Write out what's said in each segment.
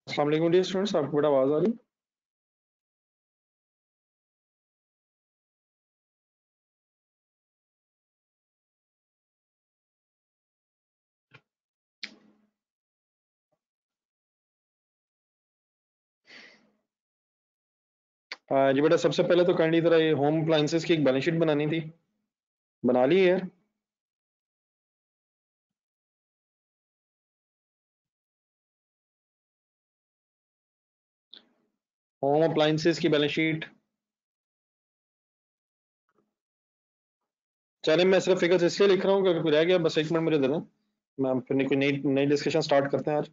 अस्सलाम वालेकुम dear students, आपको बेटा आवाज आ रही? जी बेटा, सबसे पहले तो काइंडली तरह ये होम अप्लायंसेस की एक बैलेंस शीट बनानी थी। बना ली है यार? होम अप्लायंसेस की बैलेंस शीट। चले, मैं सिर्फ फिगर्स इसलिए लिख रहा हूँ कि अगर कोई रह गया बस एक मिनट मुझे दे दें। मैं फिर कोई नई नई डिस्कशन स्टार्ट करते हैं आज।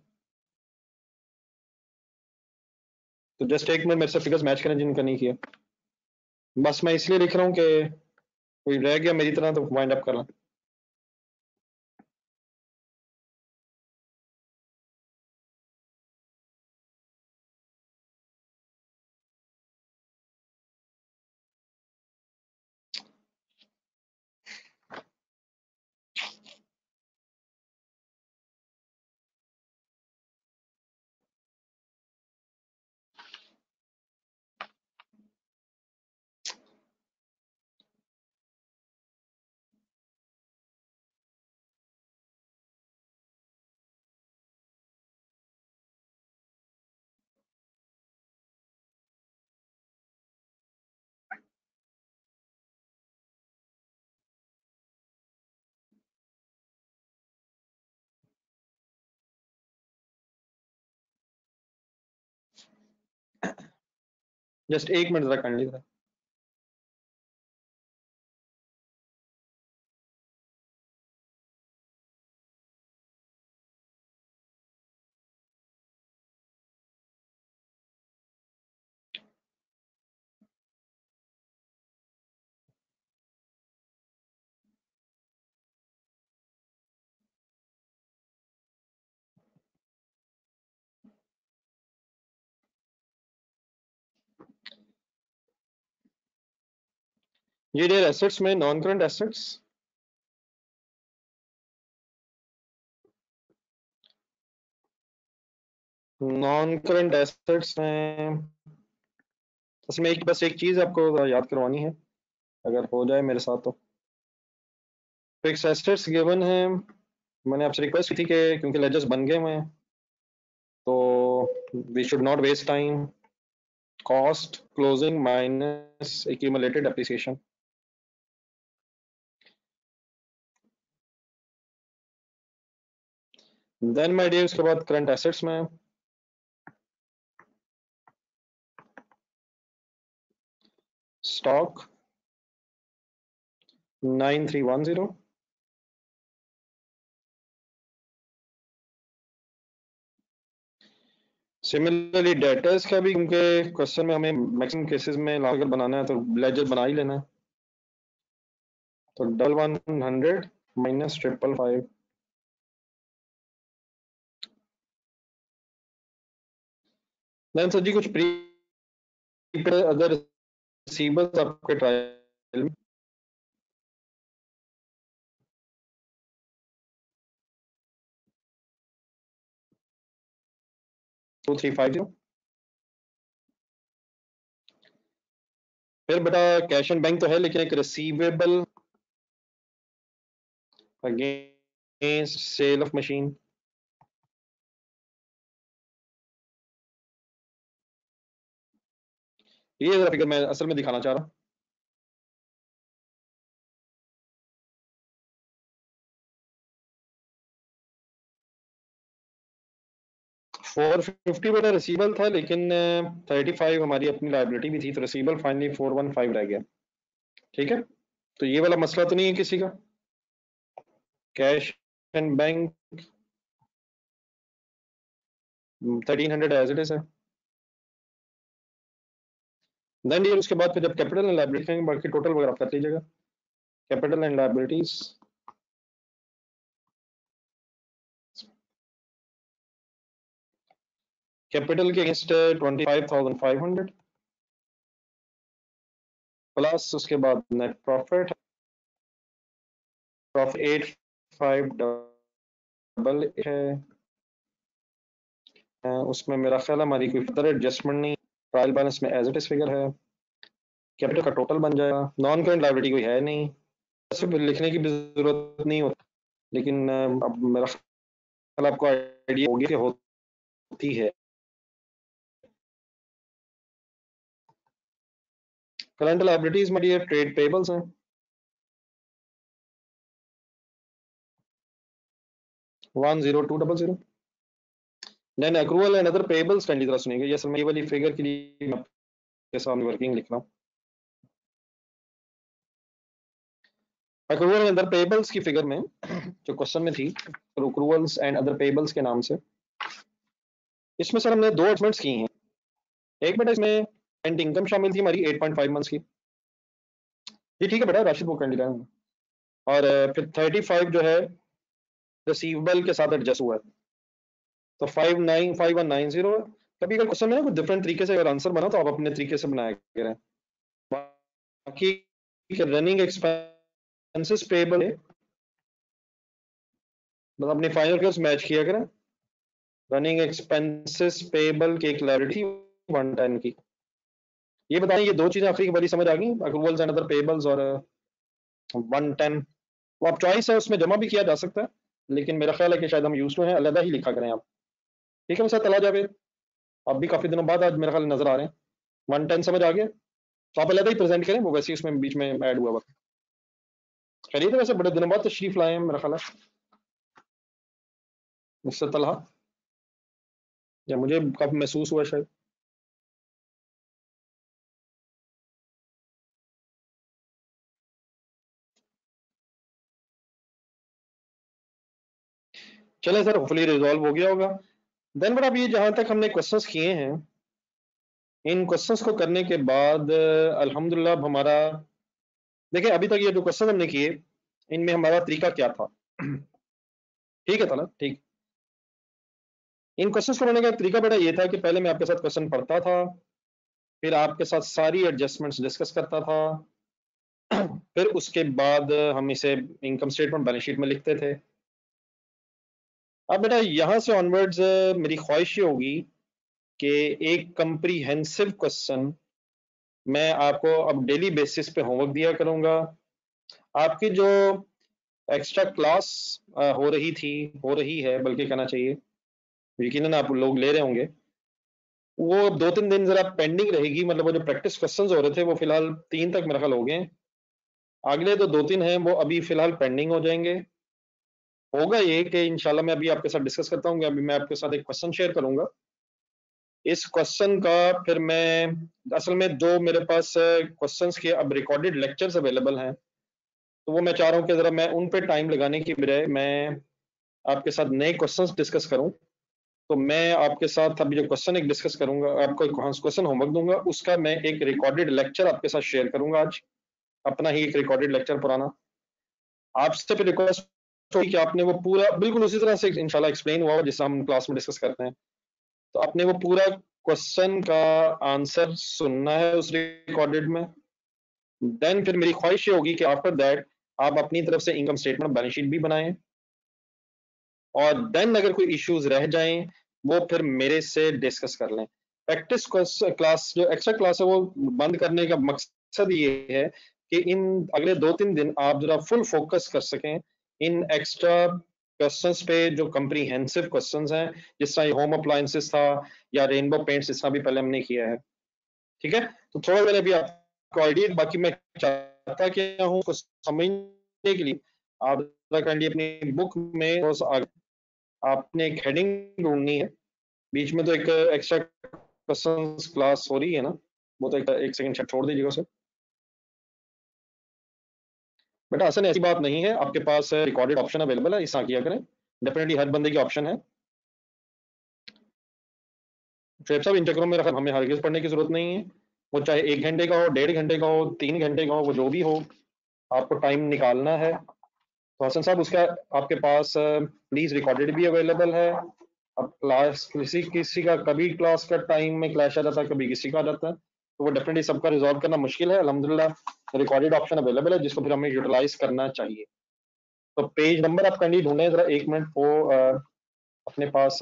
तो जस्ट एक मिनट मेरे से फिगर्स मैच करें जिनका नहीं किया। बस मैं इसलिए लिख रहा हूँ कि कोई रह गया मेरी तरह तो वाइंड अप कर लें। जस्ट एक मिनट जरा काइंडली तरह। ये डियर एसेट्स में non current assets, non current assets में इसमें एक बस एक चीज आपको याद करवानी है, अगर हो जाए मेरे साथ तो। फिक्स एसेट्स गिवन है। मैंने आपसे रिक्वेस्ट की थी कि क्योंकि लेजर्स बन गए हुए हैं तो we should not waste time. Cost closing minus accumulated depreciation. Then my dear उसके बाद करंट एसेट्स में स्टॉक 9310। सिमिलरली डेटर्स का भी, क्योंकि क्वेश्चन में हमें मैक्सिमम केसेस में अगर बनाना है तो लेजर बना ही लेना है। तो 1100 माइनस 555। देन सर जी कुछ प्री अदर रिसीवर्स आपके ट्रायल में। 2350। फिर बेटा कैश एंड बैंक तो है लेकिन एक receivable against sale of machine. ये जरा फिगर मैं असल में दिखाना चाह रहा हूँ। 450 बेटा रिसीवेबल था लेकिन 35 हमारी अपनी लाइबिलिटी भी थी तो रिसीवेबल फाइनली 415 रह गया। ठीक है, तो ये वाला मसला तो नहीं है किसी का। Cash and bank 1300 as it is है। देन ये उसके बाद फिर जब कैपिटल एंड लाइबिलिटी बाकी टोटल वगैरह आप कर लीजिएगा। कैपिटल एंड लाइबिलिटीज कैपिटल के अगेंस्ट 25,500 प्लस उसके बाद नेट प्रॉफिट प्रॉफिट 85 डबल है उसमें मेरा ख्याल हमारी कोई फर्दर एडजस्टमेंट नहीं, ट्रायल बैलेंस में एज इट इज फिगर है, कैपिटल का टोटल बन जाएगा, नॉन करेंट लायबिलिटी कोई है नहीं, सिर्फ लिखने की भी जरूरत नहीं होती, लेकिन अब मेरा ख्याल आपको आइडिया होगी कि होती है। करंट लायबिलिटीज में ये ट्रेड पेबल्स हैं, 10200, then accrual and other payables kindly जरा सुनिएगा, ये असल में ये वाली फिगर के लिए मैं आपके सामने वर्किंग लिख रहा हूँ। अक्रूवल एंड अदर पेबल्स की फिगर में जो क्वेश्चन में थी अक्रूवल्स एंड अदर पेबल्स के नाम से, इसमें सर हमने दो एडजस्टमेंट्स की हैं। एक बेटा इसमें एंड इनकम शामिल थी हमारी 8.5 मंथ्स की, ये ठीक है बेटा, राशिद वो कैंडिडेट है, और फिर 35 जो है रिसीवेबल के साथ एडजस्ट हुआ है, तो 595190 है। कभी अगर क्वेश्चन में ना कुछ डिफरेंट तरीके से अगर आंसर बना तो आप अपने तरीके से बनाया करें। बाकी रनिंग एक्सपेंसेस पेबल है, मतलब अपने फाइनल फिगर्स मैच किया करें। रनिंग एक्सपेंसेस पेबल की एक लायबिलिटी 110 की, ये बताएं ये दो चीजें आखिरी वाली समझ आ गई, अक्रूवल्स एंड अदर पेबल्स और 110, वो आप चॉइस है उसमें जमा भी किया जा सकता है, लेकिन मेरा ख्याल है कि शायद हम यूज टू हैं, अलग ही लिखा करें आप। ठीक है सर, तला जावेद आप भी काफी दिनों बाद आज मेरे ख्याल नजर आ रहे हैं, 110 समझ आ गया, तो आप अलग ही प्रेजेंट करें, वो वैसे ही उसमें बीच में ऐड हुआ हुआ। खैरियत है, वैसे बड़े दिनों बाद तशरीफ लाए हैं मेरा ख्याल है मिस्टर तलहा, या मुझे काफी महसूस हुआ शायद। चले सर, होपफुली रिजॉल्व हो गया होगा। देन बट अब ये जहां तक हमने क्वेश्चंस किए हैं, इन क्वेश्चंस को करने के बाद अल्हम्दुलिल्लाह अब हमारा, देखिए अभी तक ये जो क्वेश्चन हमने किए इनमें हमारा तरीका क्या था। ठीक है तला, ठीक। इन क्वेश्चंस को करने का तरीका बेटा ये था कि पहले मैं आपके साथ क्वेश्चन पढ़ता था, फिर आपके साथ सारी एडजस्टमेंट्स डिस्कस करता था, फिर उसके बाद हम इसे इनकम स्टेटमेंट बैलेंस शीट में लिखते थे। अब बेटा यहाँ से ऑनवर्ड्स मेरी ख्वाहिश ये होगी कि एक कंप्रीहेंसिव क्वेश्चन मैं आपको अब डेली बेसिस पे होमवर्क दिया करूंगा। आपकी जो एक्स्ट्रा क्लास हो रही है बल्कि कहना चाहिए, यकीनन आप लोग ले रहे होंगे, वो 2-3 दिन जरा पेंडिंग रहेगी, मतलब वो जो प्रैक्टिस क्वेश्चंस हो रहे थे वो फिलहाल 3 तक मेरा ख्याल हो गए हैं, अगले तो 2-3 हैं वो अभी फिलहाल पेंडिंग हो जाएंगे। होगा ये कि इंशाल्लाह मैं अभी आपके साथ डिस्कस करता हूँ, अभी मैं आपके साथ एक क्वेश्चन शेयर करूंगा, इस क्वेश्चन का फिर मैं असल में जो मेरे पास क्वेश्चंस के अब रिकॉर्डेड लेक्चर्स अवेलेबल हैं, तो वो मैं चाह रहा हूँ कि जरा मैं उन पे टाइम लगाने की बजाय मैं आपके साथ नए क्वेश्चंस डिस्कस करूं। तो मैं आपके साथ अभी जो क्वेश्चन एक डिस्कस करूंगा, आपको एक क्वेश्चन होमवर्क दूंगा, उसका मैं एक रिकॉर्डेड लेक्चर आपके साथ शेयर करूंगा आज, अपना ही एक रिकॉर्डेड लेक्चर पुराना। आपसे फिर रिक्वेस्ट होगी कि आपने वो पूरा बिल्कुल उसी तरह से इंशाल्लाह एक्सप्लेन हुआ जिससे हम क्लास में डिस्कस करते हैं, तो आपने वो पूरा क्वेश्चन का आंसर सुनना है उस रिकॉर्डेड में। देन फिर मेरी ख्वाहिश ये होगी कि आफ्टर दैट आप अपनी तरफ से इनकम स्टेटमेंट बैलेंस शीट भी बनाएं, और देन अगर कोई इश्यूज रह जाएं वो फिर मेरे से डिस्कस कर लें। प्रैक्टिस क्लास जो एक्स्ट्रा क्लास है वो बंद करने का मकसद ये है कि इन अगले 2-3 दिन आप जरा फुल फोकस कर सकें इन एक्स्ट्रा क्वेश्चंस पे जो कंप्रीहेंसिव क्वेश्चंस हैं, जिस तरह होम अप्लायंसेस था या रेनबो पेंट्स, जिस तरह भी पहले हमने किया है। ठीक है, तो थोड़ा मैंने भी आपको आइडिया, बाकी मैं चाहता क्या हूँ कुछ समझने के लिए आप काइंडली अपनी बुक में आपने एक हेडिंग ढूंढनी है, बीच में तो एक एक्स्ट्रा क्वेश्चंस क्लास हो रही है ना, वो तो एक सेकंड छोड़ दीजिएगा उसे। बेटा असल ऐसी बात नहीं है, आपके पास रिकॉर्डेड ऑप्शन अवेलेबल है, ऐसा किया करें, डेफिनेटली हर बंदे की ऑप्शन है। शेख साहब इंटरक्रो में हमें हरगिज पढ़ने की जरूरत नहीं है, वो चाहे 1 घंटे का हो, 1.5 घंटे का हो, 3 घंटे का हो, वो जो भी हो, आपको टाइम निकालना है। तो हसन साहब उसका आपके पास प्लीज रिकॉर्डेड भी अवेलेबल है। अब क्लास किसी किसी का कभी क्लास का टाइम में क्लैश आ जाता है, कभी किसी का आ जाता है, तो वो डेफिनेटली सबका रिजॉल्व करना मुश्किल है। अल्हम्दुलिल्लाह रिकॉर्डेड ऑप्शन अवेलेबल है जिसको फिर हमें यूटिलाइज करना चाहिए। तो पेज नंबर आप कैंडी ढूंढें जरा, 1 मिनट वो अपने पास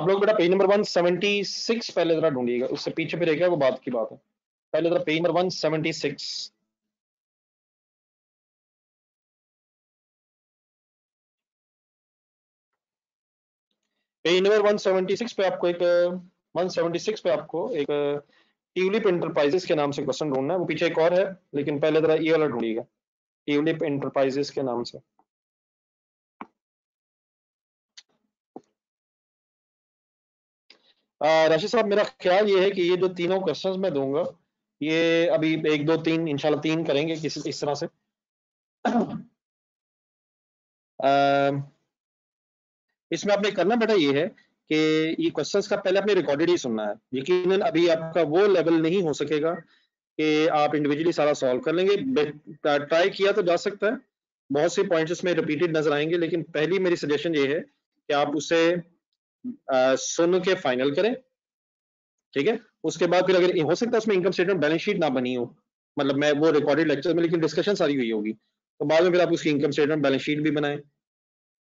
आप लोग बेटा पेज नंबर 176 पहले जरा ढूंढिएगा, उससे पीछे फिर रहेगा वो बात की बात है। पहले जरा पेज नंबर 176। पेज नंबर 176 पे आपको एक 176 पे आपको एक ट्यूलिप इंटरप्राइजेस के नाम से क्वेश्चन ढूंढना है। वो पीछे एक और है, लेकिन पहले जरा ये वाला ढूंढिएगा, ट्यूलिप इंटरप्राइजेस के नाम से। राशिद साहब, मेरा ख्याल ये है कि ये जो तीनों क्वेश्चंस मैं दूंगा, ये अभी एक दो तीन इंशाल्लाह तीन करेंगे किसी इस तरह से। इसमें आपने करना बेटा ये है कि ये क्वेश्चंस का पहले आपने रिकॉर्डेड ही सुनना है। यकीनन अभी आपका वो लेवल नहीं हो सकेगा कि आप इंडिविजुअली सारा सॉल्व कर लेंगे। ट्राई किया तो जा सकता है, बहुत से पॉइंट्स इसमें रिपीटेड नजर आएंगे, लेकिन पहली मेरी सजेशन ये है कि आप उसे सुन के फाइनल करें, ठीक है। उसके बाद फिर अगर हो सकता है उसमें इनकम स्टेटमेंट बैलेंस शीट ना बनी हो, मतलब मैं वो रिकॉर्डेड लेक्चर में, लेकिन डिस्कशन सारी हुई होगी, तो बाद में फिर आप उसकी इनकम स्टेटमेंट बैलेंस शीट भी बनाएं,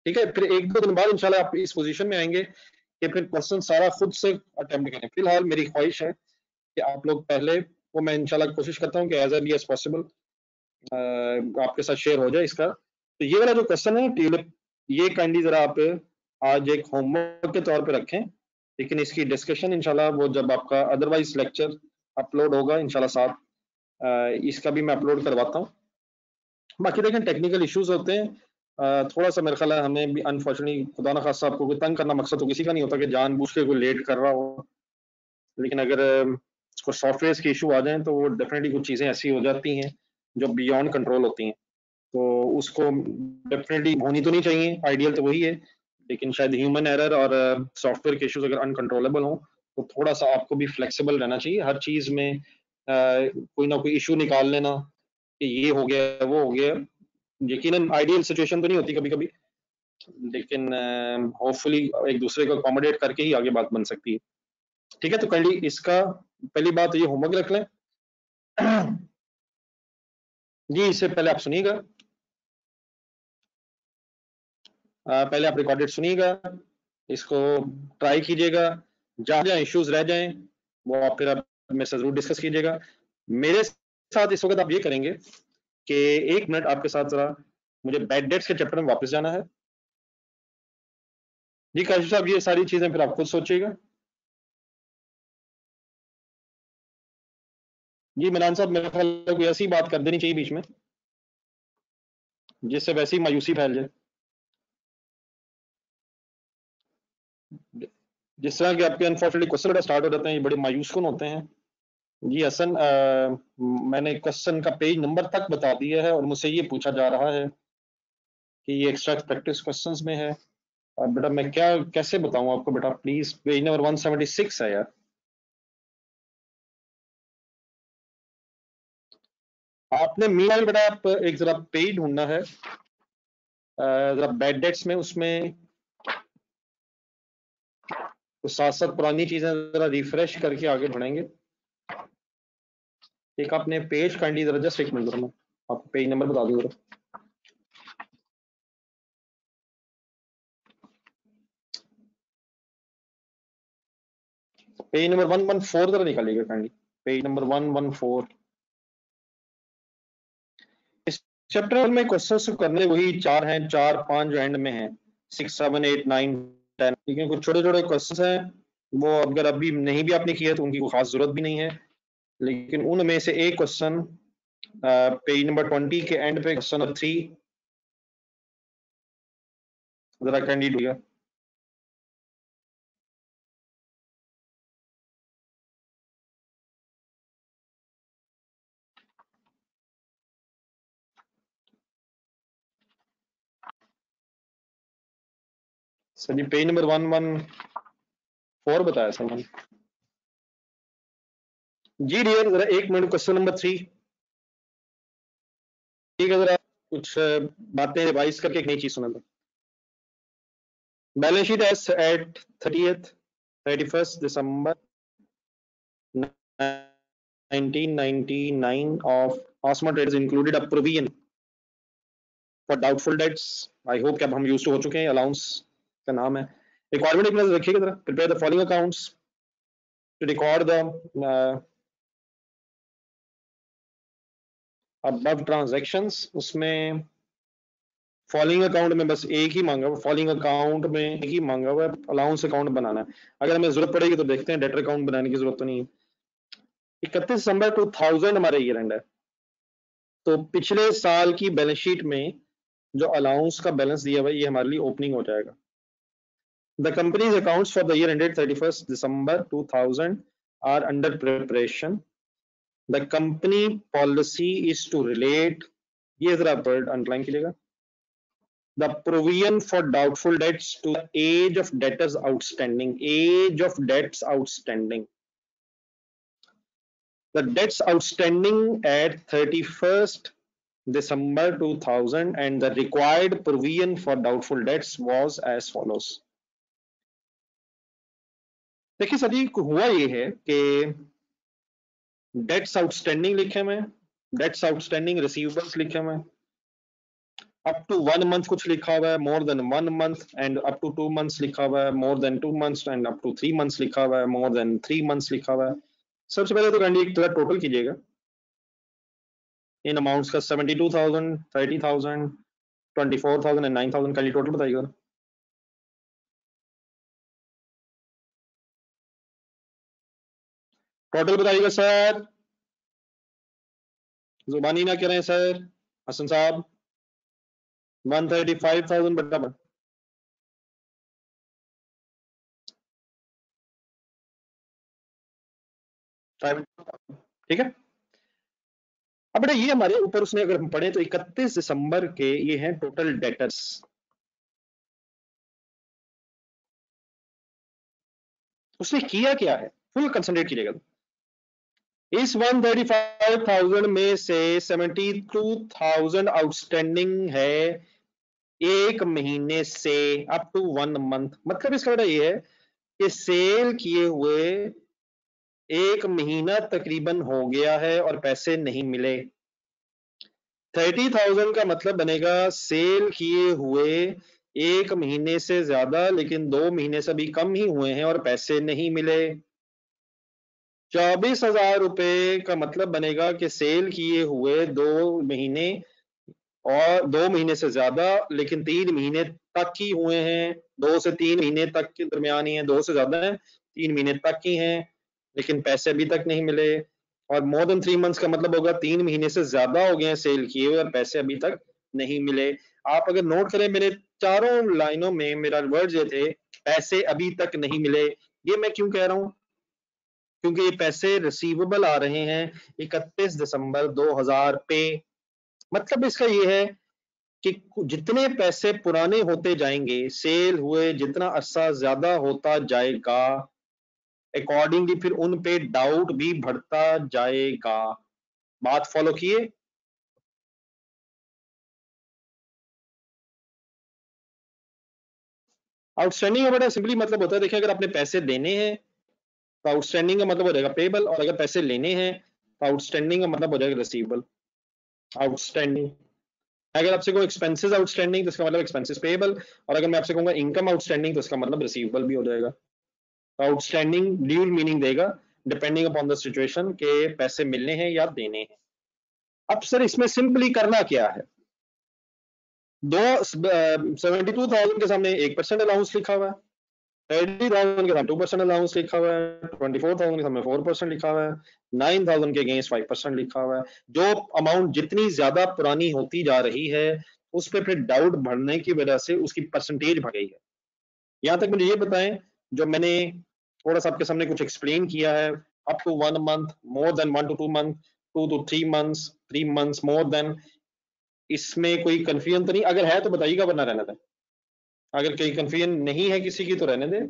ठीक है। फिर एक दो दिन बाद इंशाल्लाह आप इस पोजीशन में आएंगे कि फिर क्वेश्चन सारा खुद से अटेम्प्ट करें। फिलहाल मेरी ख्वाहिश है कि आप लोग पहले, वो मैं इंशाल्लाह कोशिश करता हूँ कि एज अर्ली एज पॉसिबल आपके साथ शेयर हो जाए इसका। तो ये वाला जो क्वेश्चन है ट्यूलिप, ये काइंडली जरा आप आज एक होमवर्क के तौर पे रखें, लेकिन इसकी डिस्कशन इंशाल्लाह वो जब आपका अदरवाइज लेक्चर अपलोड होगा इंशाल्लाह साथ इसका भी मैं अपलोड करवाता हूँ। बाकी देखें टेक्निकल इश्यूज होते हैं, थोड़ा सा मेरे ख्याल है हमें भी अनफॉर्चुनेटली, खुदा न खास्ता आपको कोई तंग करना मकसद तो किसी का नहीं होता कि जानबूझ के कोई लेट कर रहा हो, लेकिन अगर कुछ सॉफ्टवेयर के इशू आ जाए तो वो डेफिनेटली कुछ चीज़ें ऐसी हो जाती हैं जो बियॉन्ड कंट्रोल होती हैं, तो उसको डेफिनेटली होनी तो नहीं चाहिए, आइडियल तो वही है, लेकिन शायद ह्यूमन एरर और सॉफ्टवेयर के इश्यूज अगर अनकंट्रोलेबल हो तो थोड़ा सा आपको भी फ्लेक्सिबल रहना चाहिए हर चीज़ में। कोई ना कोई इशू निकाल लेना कि ये हो गया वो हो गया, यकीनन आइडियल सिचुएशन तो नहीं होती कभी कभी, लेकिन होपफुली एक दूसरे को अकोमोडेट करके ही आगे बात बन सकती है, ठीक है। तो कल इसका पहली बात ये होमवर्क रख लें। जी इससे पहले आप सुनिएगा, पहले आप रिकॉर्डेड सुनिएगा, इसको ट्राई कीजिएगा, जहाँ जहाँ इश्यूज रह जाएं वो आप फिर आप मेरे से जरूर डिस्कस कीजिएगा। मेरे साथ इस वक्त आप ये करेंगे कि 1 मिनट आपके साथ जरा मुझे बैड डेट्स के चैप्टर में वापस जाना है। जी काशिफ साहब, ये सारी चीजें फिर आप खुद सोचिएगा। जी मिलान साहब, मेरे ख्याल है कोई ऐसी बात कर देनी चाहिए बीच में जिससे वैसी मायूसी फैल जाए, जिस तरह के आपके अनफॉर्चुनेटली क्वेश्चन स्टार्ट हो जाते हैं, ये बड़े मायूस कुन होते हैं। जी हसन, मैंने क्वेश्चन का पेज नंबर तक बता दिया है और मुझसे ये पूछा जा रहा है कि ये एक्स्ट्रा प्रैक्टिस क्वेश्चंस में है। अब बेटा मैं क्या कैसे बताऊं आपको, बेटा प्लीज, पेज नंबर 176 है यार। आपने मीनवाइल बेटा आप एक जरा पेज ढूंढना है, जरा बैड डेट्स में, उसमें तो साथ साथ पुरानी चीजें जरा रिफ्रेश करके आगे बढ़ेंगे। एक आपने पेज काइंडली जरा जस्ट 1 मिनट जरा मैं आपको पेज नंबर बता दूं जरा। पेज नंबर 114 जरा निकालिएगा काइंडली, पेज नंबर 114। इस चैप्टर में क्वेश्चंस करने वही चार हैं, चार पांच जो एंड में हैं, 6 7 8 9 10, लेकिन कुछ छोटे छोटे क्वेश्चंस हैं, वो अगर अभी नहीं भी आपने किया तो उनकी कोई खास जरूरत भी नहीं है, लेकिन उनमें से एक क्वेश्चन पेज नंबर 20 के एंड पे क्वेश्चन नंबर 3 जरा कैंडिड हुआ। सर जी पेज नंबर 114 बताया सर मैंने। जी डियर जरा 1 मिनट, क्वेश्चन नंबर 3, ठीक है, जरा कुछ बातें रिवाइज करके एक नई चीज सुना दो। Balance sheet as at 31st December 1999 of Osmo Traders included a provision for doubtful debts। I hope कि अब हम यूज हो चुके हैं, अलाउंस का नाम है। रिक्वायरमेंट एक नजर रखिएगा जरा, prepare the following accounts to record the above transactions. उसमें फॉलोइंग अकाउंट में बस एक ही मांगा हुआ, फॉलोइंग अकाउंट में एक ही मांगा हुआ है, अलाउंस अकाउंट बनाना है। अगर हमें जरूरत पड़ेगी तो देखते हैं, डेटर अकाउंट बनाने की जरूरत तो नहीं है। 31 दिसंबर 2000 हमारा ईयर एंड है, तो पिछले साल की बैलेंस शीट में जो अलाउंस का बैलेंस दिया हुआ है ये हमारे लिए ओपनिंग हो जाएगा। The company's accounts for the year ended 31 December 2000 are under preparation. The company policy is to relate, ये जरा वर्ड अंडरलाइन कीजिएगा, the provision for doubtful debts to the age of debtors outstanding, age of debts outstanding. The debts outstanding at 31st December 2000 and the required provision for doubtful debts was as follows. देखिए sir जी, हुआ ये है कि dates outstanding लिखे हुए, dates outstanding receivables लिखे हुए, up to 1 month कुछ लिखा हुआ है, more than 1 month, and up to 2 months लिखा हुआ है, more than 2 months, and up to 3 months लिखा हुआ है, मोर देन 3 मंथ्स लिखा हुआ है। सबसे पहले तो कैंडी एक तरह टोटल कीजिएगा इन अमाउंट्स का, 72,000, 30,000, 24,000 एंड 9,000 कैंडी टोटल बताइएगा। टोटल बताइएगा सर, जुबानी ना करें सर, हसन साहब। 135,000 बराबर, ठीक है। अब बेटा ये हमारे ऊपर उसने अगर हम पढ़े तो 31 दिसंबर के ये हैं टोटल डेटर्स। उसने किया क्या है, फुल कंसंट्रेट कीजिएगा। इस 135,000 में से 72,000 आउटस्टैंडिंग है एक महीने से अप टू 1 मंथ। मतलब इसका बेटा ये है कि सेल किए हुए एक महीना तकरीबन हो गया है और पैसे नहीं मिले। 30,000 का मतलब बनेगा सेल किए हुए एक महीने से ज्यादा लेकिन 2 महीने से भी कम ही हुए हैं और पैसे नहीं मिले। 24,000 रुपए का मतलब बनेगा कि सेल किए हुए 2 महीने और 2 महीने से ज्यादा लेकिन 3 महीने तक ही हुए हैं, 2 से 3 महीने तक के दरमियान ही है, 2 से ज्यादा है 3 महीने तक ही हैं लेकिन पैसे अभी तक नहीं मिले। और मोर देन 3 मंथ्स का मतलब होगा 3 महीने से ज्यादा हो गए हैं सेल किए हुए और पैसे अभी तक नहीं मिले। आप अगर नोट करें मेरे चारों लाइनों में मेरा वर्ड ये थे, पैसे अभी तक नहीं मिले। ये मैं क्यों कह रहा हूं, क्योंकि ये पैसे रिसीवेबल आ रहे हैं 31 दिसंबर 2000 पे। मतलब इसका ये है कि जितने पैसे पुराने होते जाएंगे, सेल हुए जितना अरसा ज्यादा होता जाएगा, अकॉर्डिंगली फिर उन पे डाउट भी बढ़ता जाएगा। बात फॉलो किए। आउटस्टैंडिंग का बड़ा सिंपली मतलब होता है, देखिए अगर आपने पैसे देने हैं तो आउटस्टैंडिंग का मतलब हो जाएगा पेबल, और अगर पैसे लेने हैं तो आउटस्टैंडिंग का मतलब हो जाएगा रिसीवेबल। आउटस्टैंडिंग, अगर आपसे कोई एक्सपेंसेस आउटस्टैंडिंग तो इसका मतलब एक्सपेंसेस पेबल, और अगर मैं आपसे कहूंगा इनकम आउटस्टैंडिंग तो इसका मतलब रिसीवेबल भी हो जाएगा। तो आउटस्टैंडिंग ड्यूल मीनिंग देगा डिपेंडिंग अपॉन द सिचुएशन के पैसे मिलने हैं या देने हैं। अब सर इसमें सिंपली करना क्या है, 72,000 के सामने 1% अलाउंस लिखा हुआ है, 30,000 के सामने 2% अलाउंस लिखा हुआ है, 24,000 के सामने 4% लिखा हुआ है, 9,000 के अगेंस्ट 5% लिखा हुआ है। जो अमाउंट जितनी ज्यादा पुरानी होती जा रही है उस पर फिर डाउट बढ़ने की वजह से उसकी परसेंटेज बढ़ गई है। यहां तक मुझे ये बताएं, जो मैंने थोड़ा सा आपके सामने कुछ एक्सप्लेन किया है, up to 1 month, more than 1 to 2 month, 2 to 3 months, 3 months, more than, इसमें कोई कंफ्यूजन तो नहीं? अगर है तो बताइएगा वरना रहने दें। अगर कोई कंफ्यूजन नहीं है किसी की तो रहने दें,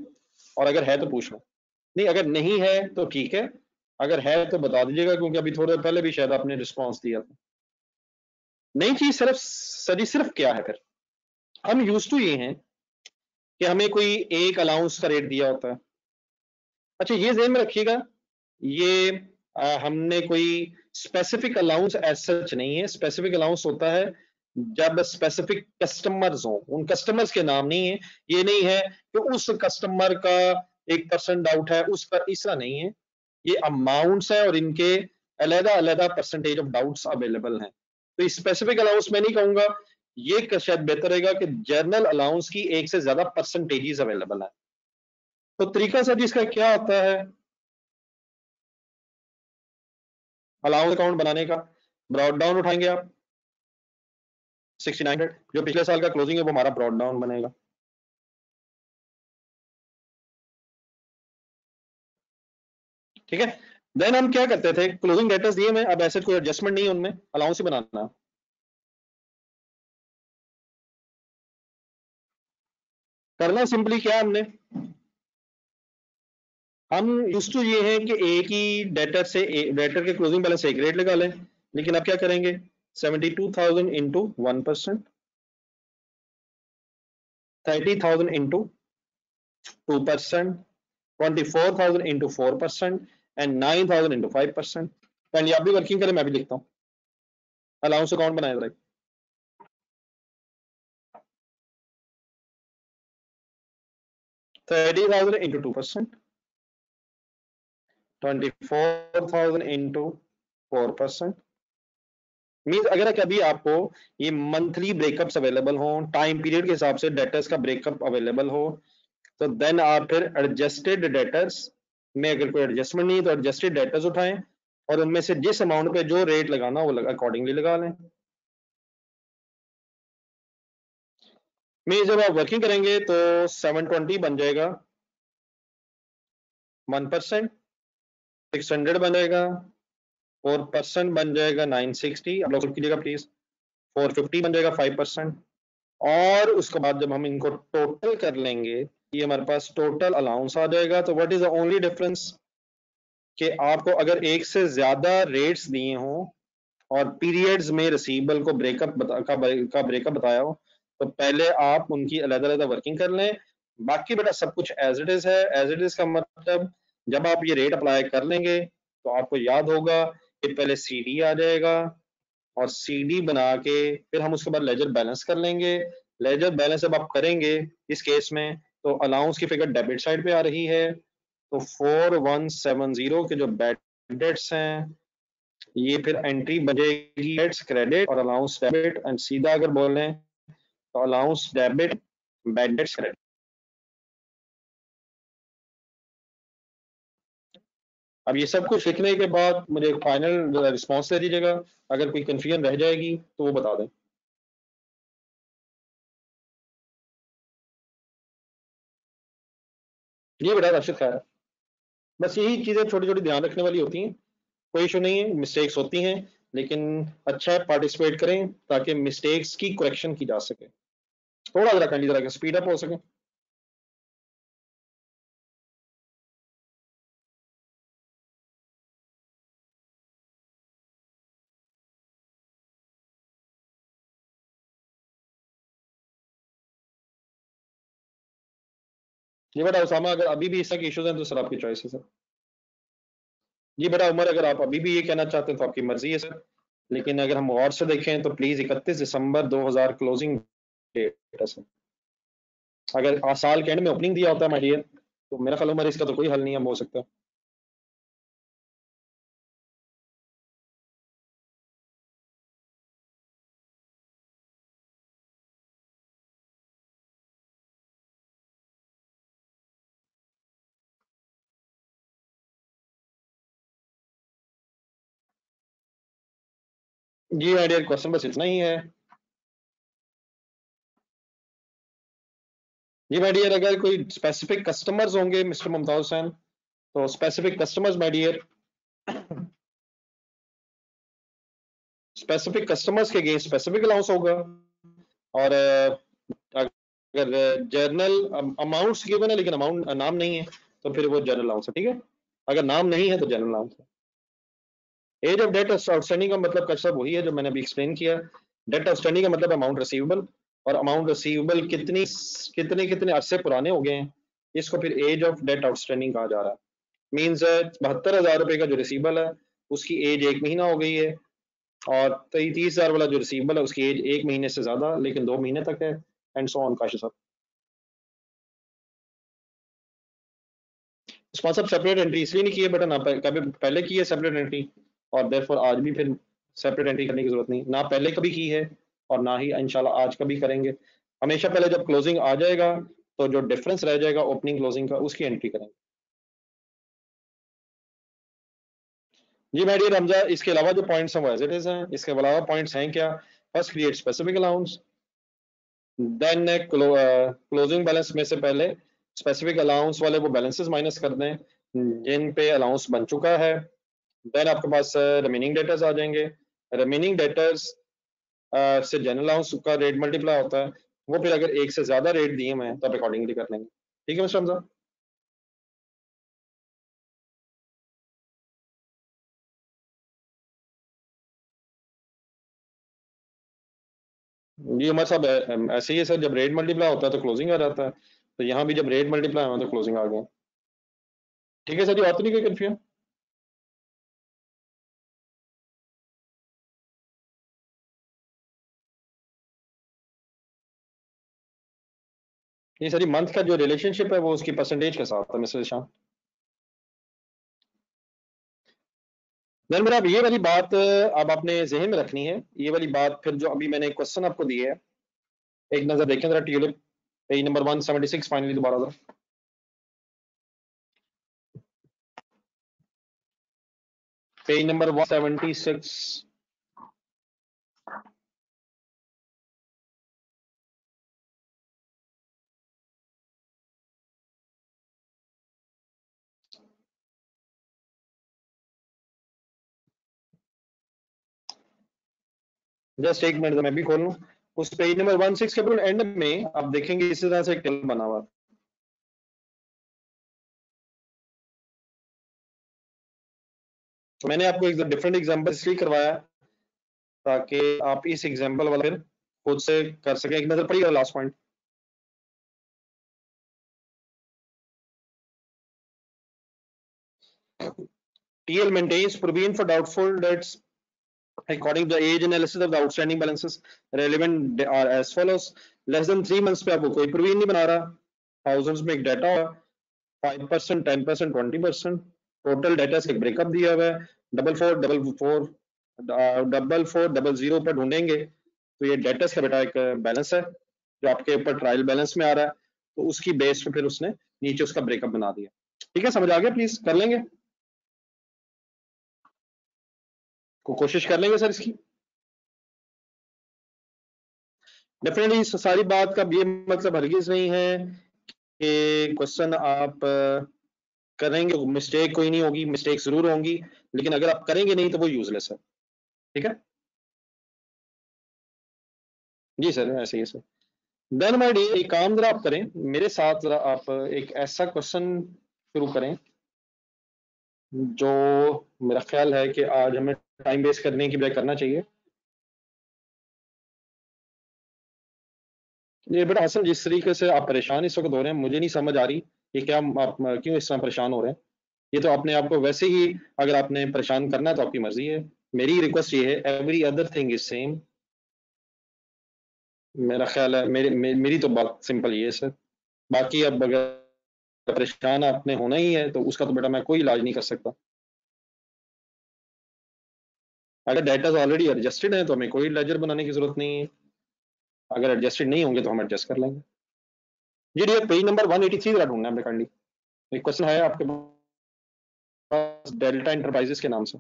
और अगर है तो पूछना। नहीं अगर नहीं है तो ठीक है, अगर है तो बता दीजिएगा, क्योंकि अभी थोड़ी देर पहले भी शायद आपने रिस्पॉन्स दिया था। नई चीज सिर्फ सजी सिर्फ क्या है, फिर हम यूज टू ये हैं कि हमें कोई एक अलाउंस का रेट दिया होता है। अच्छा ये ध्यान में रखिएगा, ये हमने कोई स्पेसिफिक अलाउंस एज सच नहीं है। स्पेसिफिक अलाउंस होता है जब स्पेसिफिक कस्टमर्स हो, उन कस्टमर्स के नाम नहीं है, ये नहीं है कि उस कस्टमर का 1% डाउट है उस पर, ऐसा नहीं है, ये अमाउंट्स है और इनके अलग अलग परसेंटेज ऑफ डाउट्स अवेलेबल हैं। तो स्पेसिफिक अलाउंस मैं नहीं कहूंगा, ये शायद बेहतर रहेगा कि जर्नल अलाउंस की एक से ज्यादा परसेंटेजेस अवेलेबल है। तो तरीका सर जी इसका क्या होता है अलाउंस अकाउंट बनाने का? ब्रॉड डाउन उठाएंगे आप 6900, जो पिछले साल का क्लोजिंग है वो हमारा ब्रॉड डाउन बनेगा। ठीक है, देन हम क्या करते थे, क्लोजिंग डेटर्स दिए में, अब एसेट कोई एडजस्टमेंट नहीं है उनमें, अलाउंस ही बनाना। करना सिंपली क्या हमने, हम यूज टू ये है कि एक ही डेटर से डेटर के क्लोजिंग बैलेंस एक रेट लगा लें, लेकिन अब क्या करेंगे 72,000 into 1%, 30,000 into 2%, 24,000 into 4% and 9,000 into 5%। And आप भी वर्किंग करें, मैं भी लिखता हूँ, अलाउंस अकाउंट बनाए जरा। 30,000 इंटू 2%, 24,000 इंटू 4%। मीन्स अगर कभी आपको ये मंथली ब्रेकअप्स अवेलेबल हो, टाइम पीरियड के हिसाब से डेटर्स का ब्रेकअप अवेलेबल हो, तो देन आप फिर एडजस्टेड डेटर्स में, अगर कोई एडजस्टमेंट नहीं है तो एडजस्टेड डेटर्स उठाएं और उनमें से जिस अमाउंट पे जो रेट लगाना वो अकॉर्डिंगली लगा लें। मीन्स जब आप वर्किंग करेंगे तो 720 बन जाएगा 1%, 600 बन जाएगा 4% बन जाएगा 960, आप लोग कीजिएगा प्लीज, 450 बन जाएगा 5%। और उसके बाद जब हम इनको टोटल कर लेंगे, ये हमारे पास टोटल अलाउंस आ जाएगा। तो what is the only difference कि आपको अगर एक से ज्यादा रेट्स दिए हों और पीरियड्स में रिसीवेबल को का ब्रेकअप बताया हो, तो पहले आप उनकी अलग अलग वर्किंग कर लें। बाकी बेटा सब कुछ एज इट इज है। एज इट इज का मतलब जब आप ये रेट अप्लाई कर लेंगे तो आपको याद होगा कि पहले सीडी आ जाएगा और सीडी बना के फिर हम उसके बाद लेजर बैलेंस कर लेंगे। लेजर बैलेंस जब आप करेंगे इस केस में, तो अलाउंस की फिगर डेबिट साइड पे आ रही है, तो 4170 के जो बैड डेट्स हैं ये फिर एंट्री बनेगी डेट्स क्रेडिट और अलाउंस डेबिट, एंड सीधा अगर बोलें तो allowance debit bad debts credit. अब ये सब कुछ लिखने के बाद मुझे फाइनल रिस्पॉन्स दे दीजिएगा, अगर कोई कंफ्यूजन रह जाएगी तो वो बता दें। ये बेटा राशिद खैर, बस यही चीजें छोटी छोटी ध्यान रखने वाली होती हैं, कोई इशू नहीं है, मिस्टेक्स होती हैं, लेकिन अच्छा है पार्टिसिपेट करें ताकि मिस्टेक्स की करेक्शन की जा सके। थोड़ा जरा काइंडली जरा स्पीड अप हो सके। जी बेटा उसामा, अगर अभी भी इस तरह के इश्यूज हैं तो सर आपकी चॉइस है सर। जी बेटा उमर, अगर आप अभी भी ये कहना चाहते हैं तो आपकी मर्जी है सर, लेकिन अगर हम गौर से देखें तो प्लीज 31 दिसंबर 2000 क्लोजिंग डेट है सर। अगर साल के एंड में ओपनिंग दिया होता है माय डियर, तो मेरा ख्याल उमर इसका तो कोई हल नहीं अब हो सकता। जी माय डियर, क्वेश्चन बस इतना ही है। जी माय डियर, अगर कोई स्पेसिफिक कस्टमर्स होंगे मिस्टर मुमताज हुसैन, तो specific customers my dear, specific customers के अगेंस्ट स्पेसिफिक अलाउंस होगा। और अगर जर्नल अमाउंट्स गिवन है लेकिन अमाउंट नाम नहीं है तो फिर वो जर्नल अलाउंस है। ठीक है, अगर नाम नहीं है तो जर्नल अलाउंस है। एज ऑफ डेट आउटस्टैंडिंग का मतलब का सब वही है जो मैंने अभी एक्सप्लेन किया। डेट आउटस्टैंडिंग का मतलब अमाउंट रिसीवेबल, और अमाउंट रिसीवेबल कितनी कितने कितने अरसे पुराने हो गए हैं, इसको फिर एज ऑफ डेट आउटस्टैंडिंग कहा जा रहा है। मीन्स 72,000 रुपए का जो रिसीवेबल है उसकी एज 1 महीना हो गई है, और 30,000 वाला जो रिसीवेबल है उसकी एज 1 महीने से ज्यादा लेकिन 2 महीने तक है, एंड सो ऑन। काशिफ साहब, उस्मान साहब सेपरेट एंट्री इसलिए नहीं की है बेटा, ना कभी पहले की है सेपरेट एंट्री, और देयरफॉर आज भी फिर सेपरेट एंट्री करने की जरूरत नहीं, ना पहले कभी की है और ना ही इंशाल्लाह आज कभी करेंगे। हमेशा पहले जब क्लोजिंग आ जाएगा तो जो डिफरेंस रह जाएगा ओपनिंग क्लोजिंग का उसकी एंट्री करेंगे। जी माय डियर हमजा, इसके अलावा जो पॉइंट्स हैं वो एज इट इज हैं। इसके अलावा पॉइंट्स हैं क्या? First, create specific allowance, then closing balance में से पहले स्पेसिफिक अलाउंस वाले वो बैलेंसेस माइनस कर दें जिन पे अलाउंस बन चुका है। देन आपके पास रिमेनिंग डेटर्स आ जाएंगे। रिमेनिंग डेटर्स से जनरल अलाउंस का रेट मल्टीप्लाई होता है, वो फिर अगर एक से ज्यादा रेट दिए हुए हैं तो आप अकॉर्डिंगली कर लेंगे। ठीक है मिस्टर हमजा? जी हमारे साहब ऐसे ही है सर, जब रेट मल्टीप्लाई होता है तो क्लोजिंग आ जाता है, तो यहाँ भी जब रेट मल्टीप्लाई हुआ तो क्लोजिंग आ गया। ठीक है सर जी, और तो नहीं कोई कंफ्यूजन? ये सर मंथ का जो रिलेशनशिप है वो उसकी परसेंटेज के साथ है मिस्टर शाह। देन मेरा अब ये वाली बात अब आपने जहन में रखनी है, ये वाली बात फिर जो अभी मैंने क्वेश्चन आपको दिए है, एक नजर देखें जरा ट्यूलिप, पेज नंबर 176 फाइनली दोबारा जरा, पेज नंबर 176। जस्ट एक मिनट मैं भी खोल लूं। उस पेज नंबर 16 के बिल्कुल एंड में आप देखेंगे इसी तरह से एक टेबल बना हुआ। तो मैंने आपको एक डिफरेंट एग्जांपल इसलिए करवाया ताकि आप इस एग्जांपल वाला फिर खुद से कर सकें। एक नजर पड़िएगा last point. TL maintains provision for doubtful debts according to the age analysis of the outstanding balances relevant are as follows. Less than 3 months पे आपको कोई प्रोविजन नहीं बना रहा, थाउजेंड्स में एक डाटा होगा, 5%, 10%, 20%, टोटल डाटा से एक ब्रेकअप दिया हुआ है। 4444 पर ढूंढेंगे तो ये डेटर्स का बेटा एक बैलेंस है जो आपके ऊपर ट्रायल बैलेंस में आ रहा है, तो उसकी बेस पे फिर उसने नीचे उसका ब्रेकअप बना दिया। ठीक है, समझ आ गया? प्लीज कर लेंगे, कोशिश कर लेंगे सर इसकी। डेफिनेटली सारी बात का ये मतलब हरगिज नहीं है कि क्वेश्चन आप करेंगे मिस्टेक कोई नहीं होगी, मिस्टेक जरूर होंगी, लेकिन अगर आप करेंगे नहीं तो वो यूजलेस है। ठीक है जी सर, ऐसे ही है सर। देन माय डियर एक काम जरा आप करें मेरे साथ, जरा आप एक ऐसा क्वेश्चन शुरू करें जो मेरा ख्याल है कि आज हमें टाइम वेस्ट करने की बजाय करना चाहिए। ये बेटा असल जिस तरीके से आप परेशान इस वक्त हो रहे हैं मुझे नहीं समझ आ रही कि क्या आप क्यों इस तरह परेशान हो रहे हैं। ये तो अपने आप को वैसे ही, अगर आपने परेशान करना है तो आपकी मर्जी है। मेरी रिक्वेस्ट ये है, every other thing is same. मेरा ख्याल है मेरी तो बात सिंपल ये है सर। बाकी अब अगर परेशान आपने होना ही है तो उसका तो बेटा मैं कोई इलाज नहीं कर सकता। अगर डाटा ऑलरेडी एडजस्टेड है तो हमें कोई लेजर बनाने की जरूरत नहीं है, अगर एडजस्टेड नहीं होंगे तो हम एडजस्ट कर लेंगे। जी डियर पेज नंबर 183 जरा ढूंढना है हमें काइंडली। एक क्वेश्चन है आपके पास डेल्टा इंटरप्राइजेस के नाम से,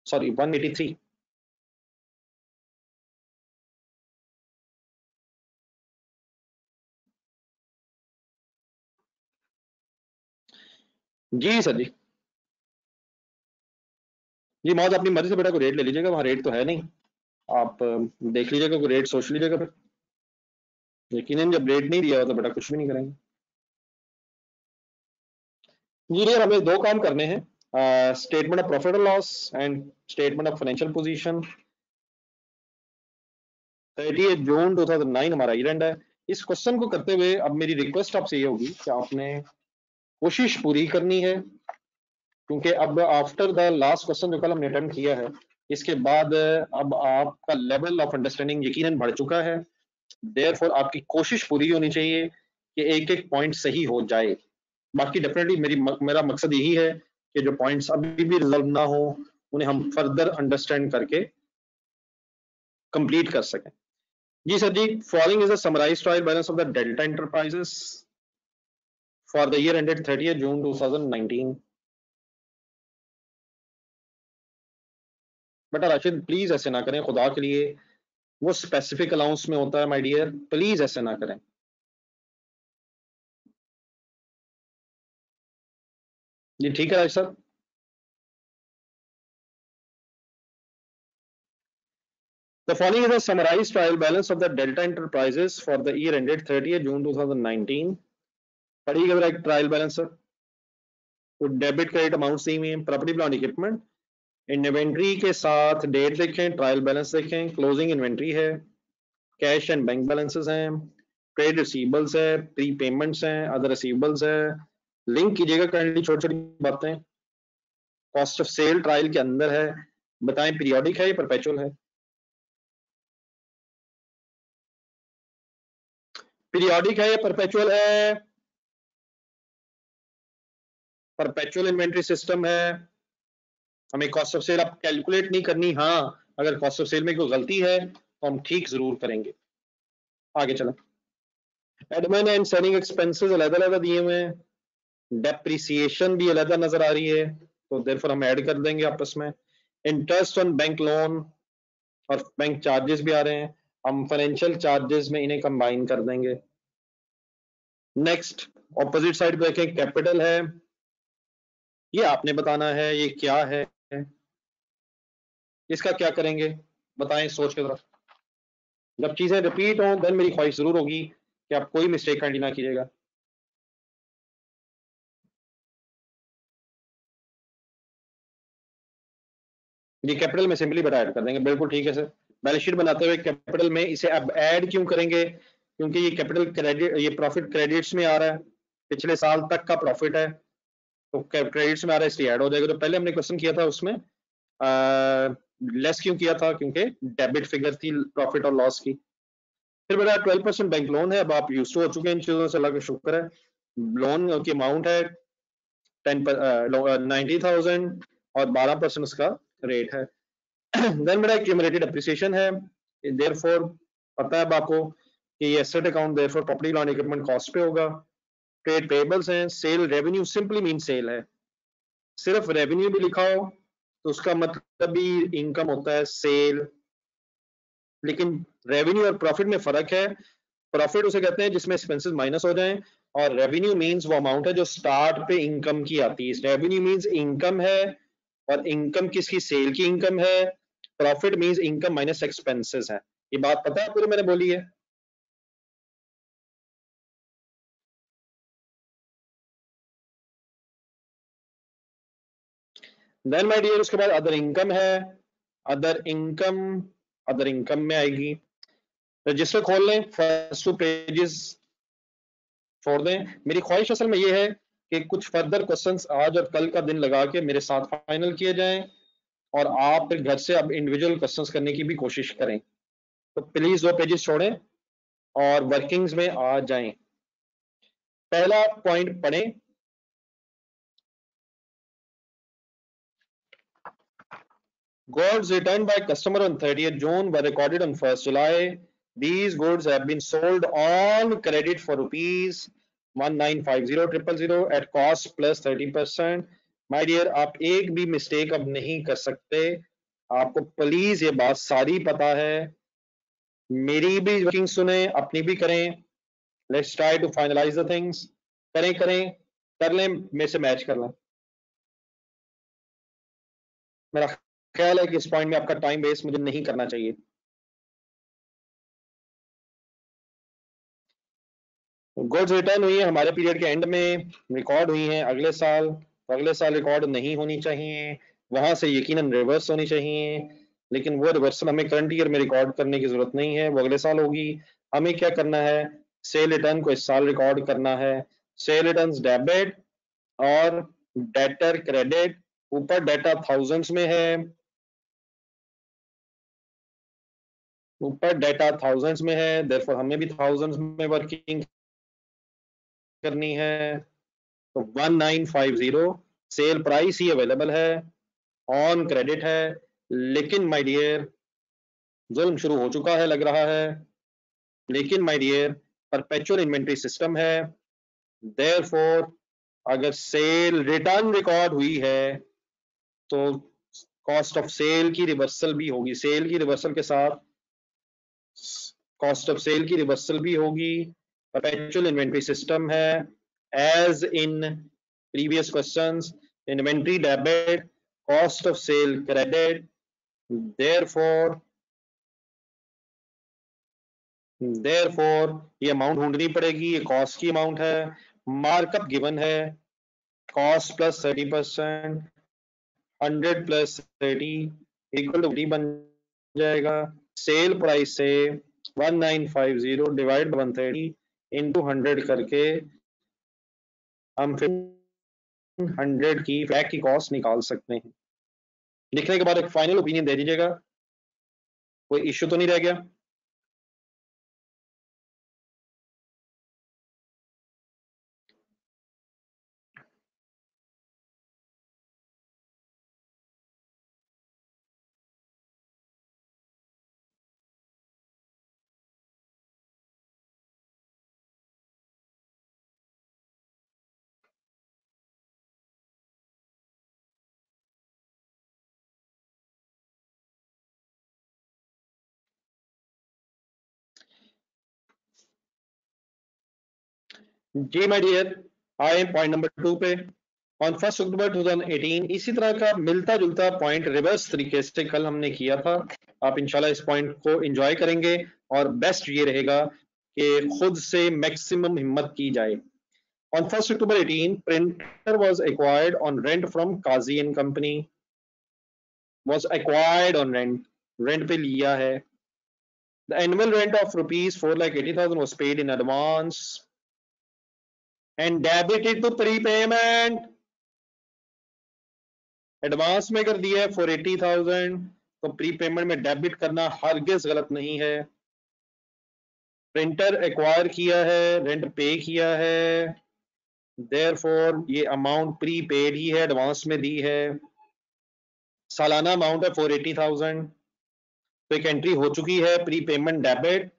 सॉरी 183। जी सर जी। जी मौज अपनी मर्जी से बेटा को रेट ले लीजिएगा, वहाँ रेट तो है नहीं, आप देख लीजिएगा, कोई रेट सोच लीजिएगा फिर। यकीनन जब रेट नहीं दिया हो तो बेटा कुछ भी नहीं करेंगे। जी डियर हमें दो काम करने हैं, स्टेटमेंट ऑफ प्रॉफिट और loss and statement of financial position. 30 जून 2009 हमारा ईयर है। इस क्वेश्चन को करते हुए अब मेरी रिक्वेस्ट आपसे ये होगी कि आपने कोशिश पूरी करनी है, क्योंकि अब आफ्टर द लास्ट क्वेश्चन जो कल हमने अटेम्प्ट किया है इसके बाद अब आपका लेवल ऑफ अंडरस्टैंडिंग यकीनन बढ़ चुका है, देयरफॉर आपकी कोशिश पूरी होनी चाहिए कि एक एक पॉइंट सही हो जाए। बाकी डेफिनेटली मेरा मकसद यही है कि जो पॉइंट्स अभी भी रिजॉल्व ना हो उन्हें हम फर्दर अंडरस्टैंड करके कंप्लीट कर सकें। जी सर जी, following is a summarized trial balance of the Delta enterprises for the year ended 30 June 2019। बेटा राशिद प्लीज ऐसे ना करें, खुदा के लिए, वो स्पेसिफिक अलाउंस में होता है माय डियर, प्लीज ऐसे ना करें। जी ठीक है राज sir. The following is a summarized trial balance of the Delta Enterprises for the year ended 30th June 2019। पढ़िएगा मेरा एक ट्रायल बैलेंस सर। तो डेबिट क्रेडिट अमाउंट दी हुई है, प्रॉपर्टी प्लांट इक्विपमेंट, इन्वेंट्री के साथ डेट देखें, ट्रायल बैलेंस देखें, क्लोजिंग इन्वेंट्री है, कैश एंड बैंक बैलेंसेस हैं, ट्रेड रिसीवेबल्स है, प्री पेमेंट्स हैं, अदर रिसीवेबल्स है। लिंक कीजिएगा काइंडली छोटी छोटी बातें। कॉस्ट ऑफ सेल ट्रायल के अंदर है, बताएं पीरियोडिक है या परपेचुअल है। पीरियोडिक है या परपेचुअल है। परपेचुअल इन्वेंट्री सिस्टम है, हमें कॉस्ट ऑफ सेल अब कैलकुलेट नहीं करनी। हाँ, अगर कॉस्ट ऑफ सेल में कोई गलती है तो हम ठीक जरूर करेंगे। आगे चलें। एडमिन एंड सेलिंग एक्सपेंसेस अलग अलग दिए हुए हैं, डेप्रिसिएशन भी अलग नजर आ रही है, तो देयरफॉर हम ऐड कर देंगे आपस में। इंटरेस्ट ऑन बैंक लोन और बैंक चार्जेस भी आ रहे हैं, हम फाइनेंशियल चार्जेस में इन्हें कंबाइन कर देंगे। नेक्स्ट ऑपोजिट साइड पे देखें, कैपिटल है, ये आपने बताना है ये क्या है, इसका क्या करेंगे बताएं सोच के तरफ। जब चीजें रिपीट हों देन मेरी ख्वाहिश जरूर होगी कि आप कोई मिस्टेक काइंडली ना कीजिएगा। ये कैपिटल में सिंपली बता ऐड कर देंगे, बिल्कुल ठीक है सर। बैलेंस शीट बनाते हुए कैपिटल में इसे अब ऐड क्यों करेंगे, क्योंकि ये कैपिटल क्रेडिट, ये प्रॉफिट क्रेडिट्स में आ रहा है, पिछले साल तक का प्रॉफिट है तो क्रेडिट्स में आ रहा है इसलिए ऐड हो जाएगा। तो पहले हमने क्वेश्चन किया था उसमें लेस क्यों किया था, क्योंकि डेबिट फिगर थी प्रॉफिट और लॉस की। फिर मेरा 12% बैंक लोन है, अब आप यूज हो चुके हैं इन चीजों से, अल्लाह का शुक्र है। लोन की अमाउंट है 90,000 और 12% उसका रेट है। देन मेरा एक्यूमुलेटेड अप्रिसिएशन है, देयरफॉर पता है अब आपको कि ये asset account therefore property plant equipment cost पे होगा। ट्रेड पेबल्स हैं, sale revenue simply mean sale है, सिर्फ रेवेन्यू भी लिखा हो तो उसका मतलब भी इनकम होता है सेल, लेकिन रेवेन्यू और प्रॉफिट में फर्क है। प्रॉफिट उसे कहते हैं जिसमें एक्सपेंसेस माइनस हो जाएं, और रेवेन्यू मींस वो अमाउंट है जो स्टार्ट पे इनकम की आती है। रेवेन्यू मींस इनकम है, और इनकम किसकी, सेल की इनकम है। Profit means income minus expenses है। ये बात पता है आपको जो मैंने बोली है। देन माय डियर उसके बाद अदर इनकम है, अदर इनकम, अदर इनकम में आएगी। रजिस्टर खोल लें, फर्स्ट टू पेजेस छोड़ दें। मेरी ख्वाहिश असल में ये है कि कुछ फर्दर क्वेश्चंस आज और कल का दिन लगा के मेरे साथ फाइनल किए जाएं, और आप फिर घर से अब इंडिविजुअल क्वेश्चंस करने की भी कोशिश करें। तो प्लीज 2 पेजेस छोड़ें और वर्किंग्स में आ जाएं। पहला पॉइंट पढ़ें, goods returned by customer on 30th June were recorded on 1st July. These goods have been sold on credit for rupees 1950000 at cost plus 30%. My dear, आप एक भी मिस्टेक अब नहीं कर सकते, आपको प्लीज ये बात सारी पता है। मेरी भी वर्किंग सुने, अपनी भी करें। Let's try to finalise the things. करें करें, कर लें, मेरे से मैच कर लें। मेरा ख्याल है कि इस पॉइंट में आपका टाइम वेस्ट मुझे नहीं करना चाहिए। गुड्स रिटर्न हुई है हमारे पीरियड के एंड में, रिकॉर्ड हुई हैं अगले साल, तो अगले साल रिकॉर्ड नहीं होनी चाहिए, वहां से यकीनन रिवर्स होनी चाहिए, लेकिन वो रिवर्सल हमें करंट ईयर में रिकॉर्ड करने की जरूरत नहीं है, वो अगले साल होगी। हमें क्या करना है, सेल रिटर्न को इस साल रिकॉर्ड करना है। सेल रिटर्न डेबिट और डेटर क्रेडिट, ऊपर डेटा थाउजेंड्स में है, ऊपर डेटा थाउजेंड्स में है, देयरफॉर हमें भी थाउजेंड्स में वर्किंग करनी है। तो 1950 सेल प्राइस ही अवेलेबल है, ऑन क्रेडिट है, लेकिन माय डियर जुल्म शुरू हो चुका है लग रहा है। लेकिन my dear perpetual inventory system है, देयरफॉर अगर सेल रिटर्न रिकॉर्ड हुई है तो कॉस्ट ऑफ सेल की रिवर्सल भी होगी, सेल की रिवर्सल के साथ कॉस्ट ऑफ सेल की रिवर्सल भी होगी। परपेचुअल इन्वेंट्री सिस्टम है, as in previous questions, inventory debit, cost of sale credit, therefore ये अमाउंट ढूंढनी पड़ेगी, ये कॉस्ट की अमाउंट है, मार्कअप गिवन है, cost plus 30%, 100 plus 30 equal to 50 बन जाएगा। सेल प्राइस से 1950 डिवाइड 130 इंटू 100 करके हम 100 की फ्लैग की कॉस्ट निकाल सकते हैं। लिखने के बाद एक फाइनल ओपिनियन दे दीजिएगा, कोई इश्यू तो नहीं रह गया? जी माय डियर, आए पॉइंट नंबर 2 पे। ऑन 1 अक्टूबर 2018 इसी तरह का मिलता जुलता पॉइंट रिवर्स तरीके से कल हमने किया था। आप इंशाल्लाह इस पॉइंट को एंजॉय करेंगे और बेस्ट ये रहेगा कि खुद से मैक्सिमम हिम्मत की जाए। On 1 October 18, printer was acquired on rent from Kazi and Company. Was acquired on rent. Rent पे लिया है. The annual rent of rupees 4,80,000 was paid in advance and debited to prepayment. Advance में कर दिया है 480,000, तो प्रीपेमेंट में debit करना हरगिज गलत नहीं है। प्रिंटर एक्वायर किया है, रेंट पे किया है, देयरफॉर ये अमाउंट प्री पेड ही है, एडवांस में दी है। सालाना अमाउंट है 480,000, तो एक एंट्री हो चुकी है प्री पेमेंट डेबिट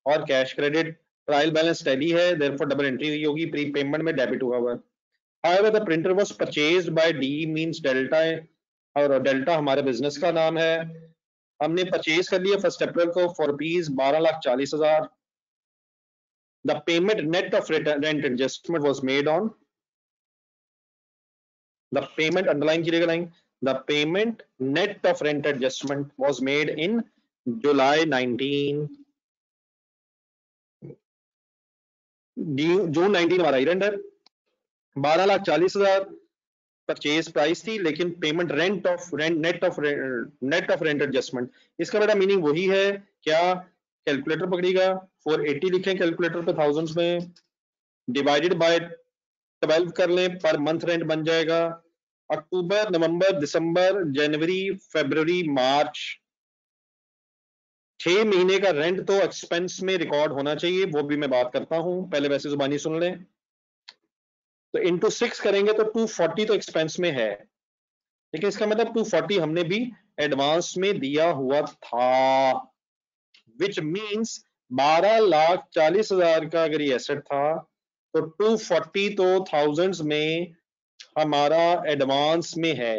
और cash credit. Trial balance tally है, देयरफॉर डबल एंट्री हुई होगी, प्री पेमेंट में डेबिट हुआ हुआ है। However, the printer was purchased by D means Delta, और डेल्टा हमारे बिजनेस का नाम है। हमने परचेज कर लिया 1 अप्रैल को for rupees 12,40,000। The payment net of rent adjustment was made on the payment, underline कीजिएगा line, the payment net of rent adjustment was made in July 19, June 19 हमारा रेंट है 12,40,000 परचेज प्राइस थी, लेकिन payment net of rent adjustment, इसका बेटा meaning वही है। क्या कैलकुलेटर पकड़िएगा, 480 लिखें कैलकुलेटर पे थाउजेंड्स में, डिवाइडेड बाय 12 कर लें, पर मंथ रेंट बन जाएगा। अक्टूबर, नवंबर, दिसंबर, जनवरी, फरवरी, मार्च, 6 महीने का रेंट तो एक्सपेंस में रिकॉर्ड होना चाहिए, वो भी मैं बात करता हूं, पहले वैसे जुबानी सुन लें। तो इंटू 6 करेंगे तो 240 तो एक्सपेंस में है, लेकिन इसका मतलब 240 हमने भी एडवांस में दिया हुआ था, विच मींस 12,40,000 का अगर ये एसेट था तो 240 तो थाउजेंड्स में हमारा एडवांस में है।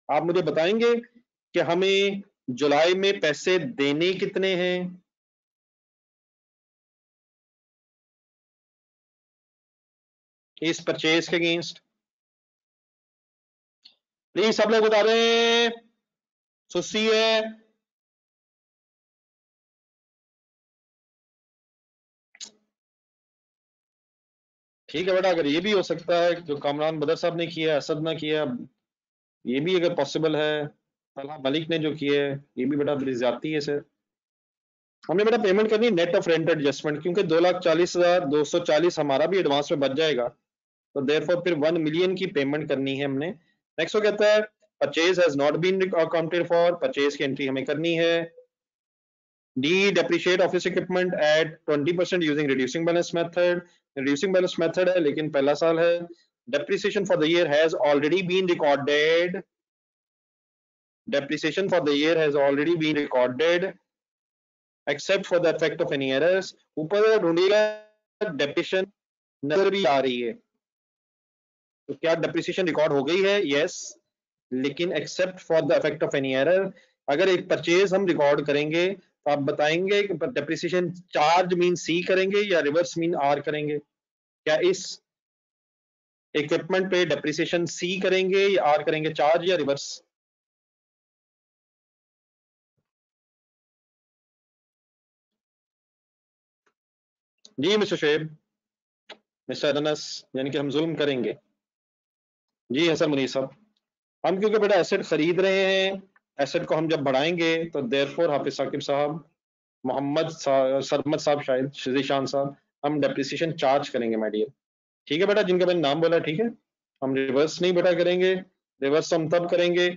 आप मुझे बताएंगे कि हमें जुलाई में पैसे देने कितने हैं? इस परचेज के अगेंस्ट प्लीज सब लोग बता रहे हैं, सुस्ती है। ठीक है बेटा, अगर ये भी हो सकता है जो कामरान बदर साहब ने किया, असद ने किया, ये भी अगर पॉसिबल है, तलहा मलिक ने जो किया है, ये भी बेटा बड़ी ज्यादती है सर। हमने बेटा पेमेंट करनी नेट ऑफ रेंट एडजस्टमेंट, क्योंकि 2,40,240 हमारा भी एडवांस में बच जाएगा, तो देयरफॉर फिर 1 मिलियन की पेमेंट करनी है हमने। नेक्स्ट वो कहता है purchase has not been accounted for, purchase की एंट्री हमें करनी है। D, depreciate office equipment at 20% using reducing balance method. Reducing balance method है लेकिन पहला साल है. Depreciation for the year has already been recorded. Depreciation for the year has already been recorded except for the effect of any errors. ऊपर ढूंढिएगा depreciation नजर भी आ रही है. तो क्या depreciation रिकॉर्ड हो गई है? Yes. लेकिन except for the effect of any error. अगर एक परचेज हम रिकॉर्ड करेंगे तो आप बताएंगे कि डेप्रिसिएशन चार्ज मीन सी करेंगे या रिवर्स मीन आर करेंगे. क्या इस इक्विपमेंट पे डेप्रिसिएशन सी करेंगे या आर करेंगे, चार्ज या रिवर्स? जी मिस्टर शेब, मिस्टर अनस, यानी कि हम जुल्म करेंगे. जी हसन मुनीर साहब, हम क्योंकि बेटा एसेट खरीद रहे हैं, एसेट को हम जब बढ़ाएंगे तो देयरफॉर हाफिज साकिब साहब, मोहम्मद सरमद साहब, शायद जीशान साहब, हम डेप्रिसिएशन चार्ज करेंगे माय डियर. ठीक है बेटा, जिनका मैंने नाम बोला, ठीक है. हम रिवर्स नहीं बेटा करेंगे. रिवर्स हम तब करेंगे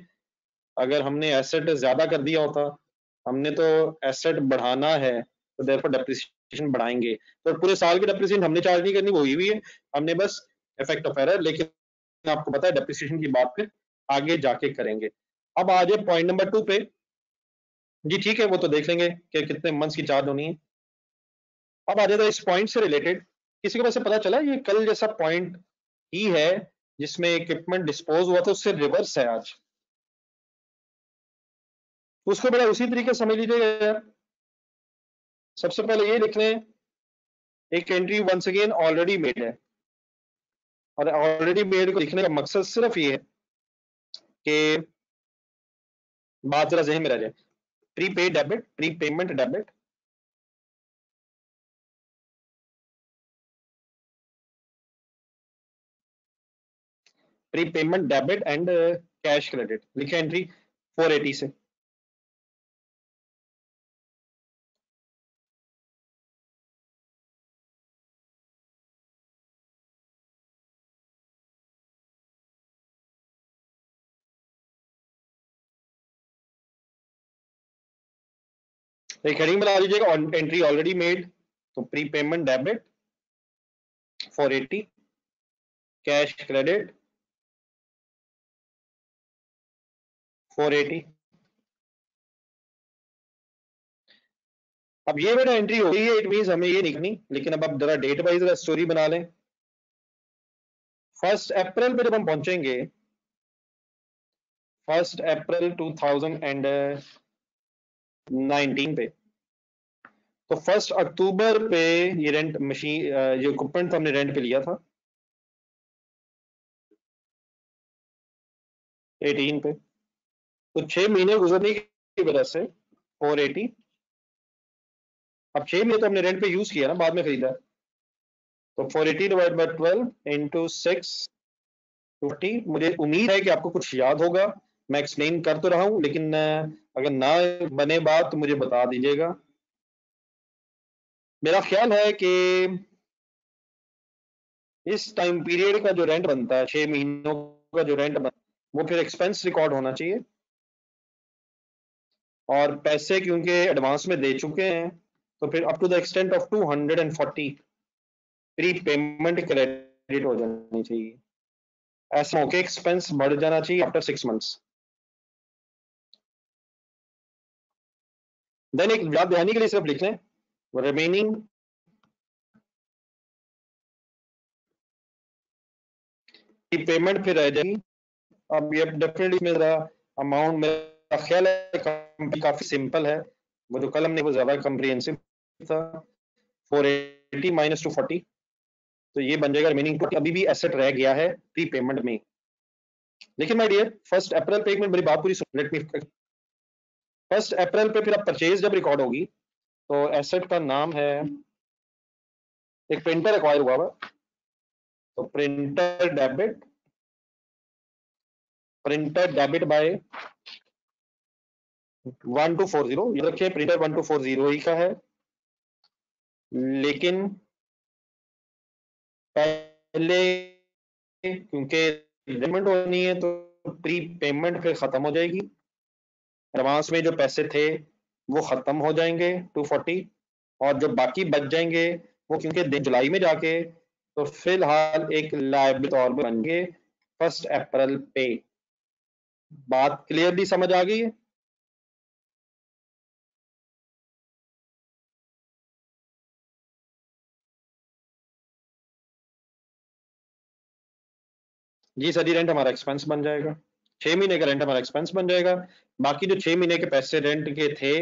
अगर हमने एसेट ज्यादा कर दिया होता. हमने तो एसेट बढ़ाना है तो देयरफॉर डेप्रिसिएशन बढ़ाएंगे. तो पूरे साल की डेप्रिसिएशन हमने चार्ज नहीं करनी, वो हुई है. हमने बस इफेक्ट ऑफ एरर. लेकिन आपको पता है डेप्रिसिएशन की बात फिर आगे जाके करेंगे. अब आ जाए पॉइंट नंबर 2 पे. जी ठीक है, वो तो देख लेंगे कि कितने मंथ्स की चार्ज होनी है. अब आ जाता है इस पॉइंट से रिलेटेड. किसी को वैसे पता चला ये कल जैसा पॉइंट ही है जिसमें इक्विपमेंट डिस्पोज हुआ था, उससे रिवर्स है आज. तो उसको बड़ा उसी तरीके से समझ लीजिएगा यार. सबसे पहले ये लिख लें, एक entry once again already made है. और ऑलरेडी मेड को लिखने का मकसद सिर्फ ये है कि बात जरा जहन में रह जाए. Prepaid debit, pre payment debit, pre payment debit and cash credit. लिखे एंट्री 480 से. एक हेडिंग बना लीजिएगा, एंट्री ऑलरेडी मेड. तो pre payment debit 480, cash credit 480. अब ये बेटा एंट्री हो गई है, इट मींस हमें ये लिखनी. लेकिन अब आप जरा डेट वाइज स्टोरी बना लें. 1 अप्रैल पे जब हम पहुंचेंगे, 1 अप्रैल 2019 पे, तो 1 अक्टूबर पे ये रेंट मशीन, ये इक्विपमेंट हमने रेंट पे लिया था 18 पे. तो 6 महीने गुजरने की वजह से 480. अब 6 महीने तो हमने रेंट पे यूज किया ना, बाद में खरीदा. तो 480 डिवाइड बाय 12 इंटू 650. मुझे उम्मीद है कि आपको कुछ याद होगा. मैं एक्सप्लेन कर तो रहा हूं, लेकिन अगर ना बने बात तो मुझे बता दीजिएगा. मेरा ख्याल है कि इस टाइम पीरियड का जो रेंट बनता है, 6 महीनों का जो रेंट बनता है, वो फिर एक्सपेंस रिकॉर्ड होना चाहिए. और पैसे क्योंकि एडवांस में दे चुके हैं, तो फिर up to the extent of 240 prepayment credit हो जानी चाहिए. ऐसा होके एक्सपेंस बढ़ जाना चाहिए आफ्टर 6 मंथ्स. देन एक याद दहानी के लिए सिर्फ लिख लें, रिमेनिंग की पेमेंट फिर रह जाएगी. अब ये डेफिनेटली मेरा अमाउंट, मेरा ख्याल है काफी सिंपल है. वो जो कलम नहीं वो ज्यादा कम्प्रिहेंसिव था. 480 माइनस 240, तो ये बन जाएगा रिमेनिंग. अभी भी एसेट रह गया है प्री पेमेंट में. लेकिन माय डियर, 1 अप्रैल पे, एक मिनट मेरी बात पूरी सुन, लेट मी. 1 अप्रैल पे फिर अब परचेज जब रिकॉर्ड होगी तो एसेट का नाम है, एक प्रिंटर एक्वायर हुआ हुआ, तो प्रिंटर डेबिट बाय 1240. ये रखिए प्रिंटर 1240 ही का है. लेकिन पहले क्योंकि पेमेंट होनी है तो प्री पेमेंट फिर खत्म हो जाएगी. एडवांस में जो पैसे थे वो खत्म हो जाएंगे 240, और जो बाकी बच जाएंगे वो क्योंकि दिन जुलाई में जाके तो फिलहाल एक लायबिलिटी तौर पर बन गए 1 अप्रैल पे। बात क्लियरली समझ आ गई है? जी सर, रेंट हमारा एक्सपेंस बन जाएगा, 6 महीने का रेंट हमारा एक्सपेंस बन जाएगा। बाकी जो 6 महीने के पैसे रेंट के थे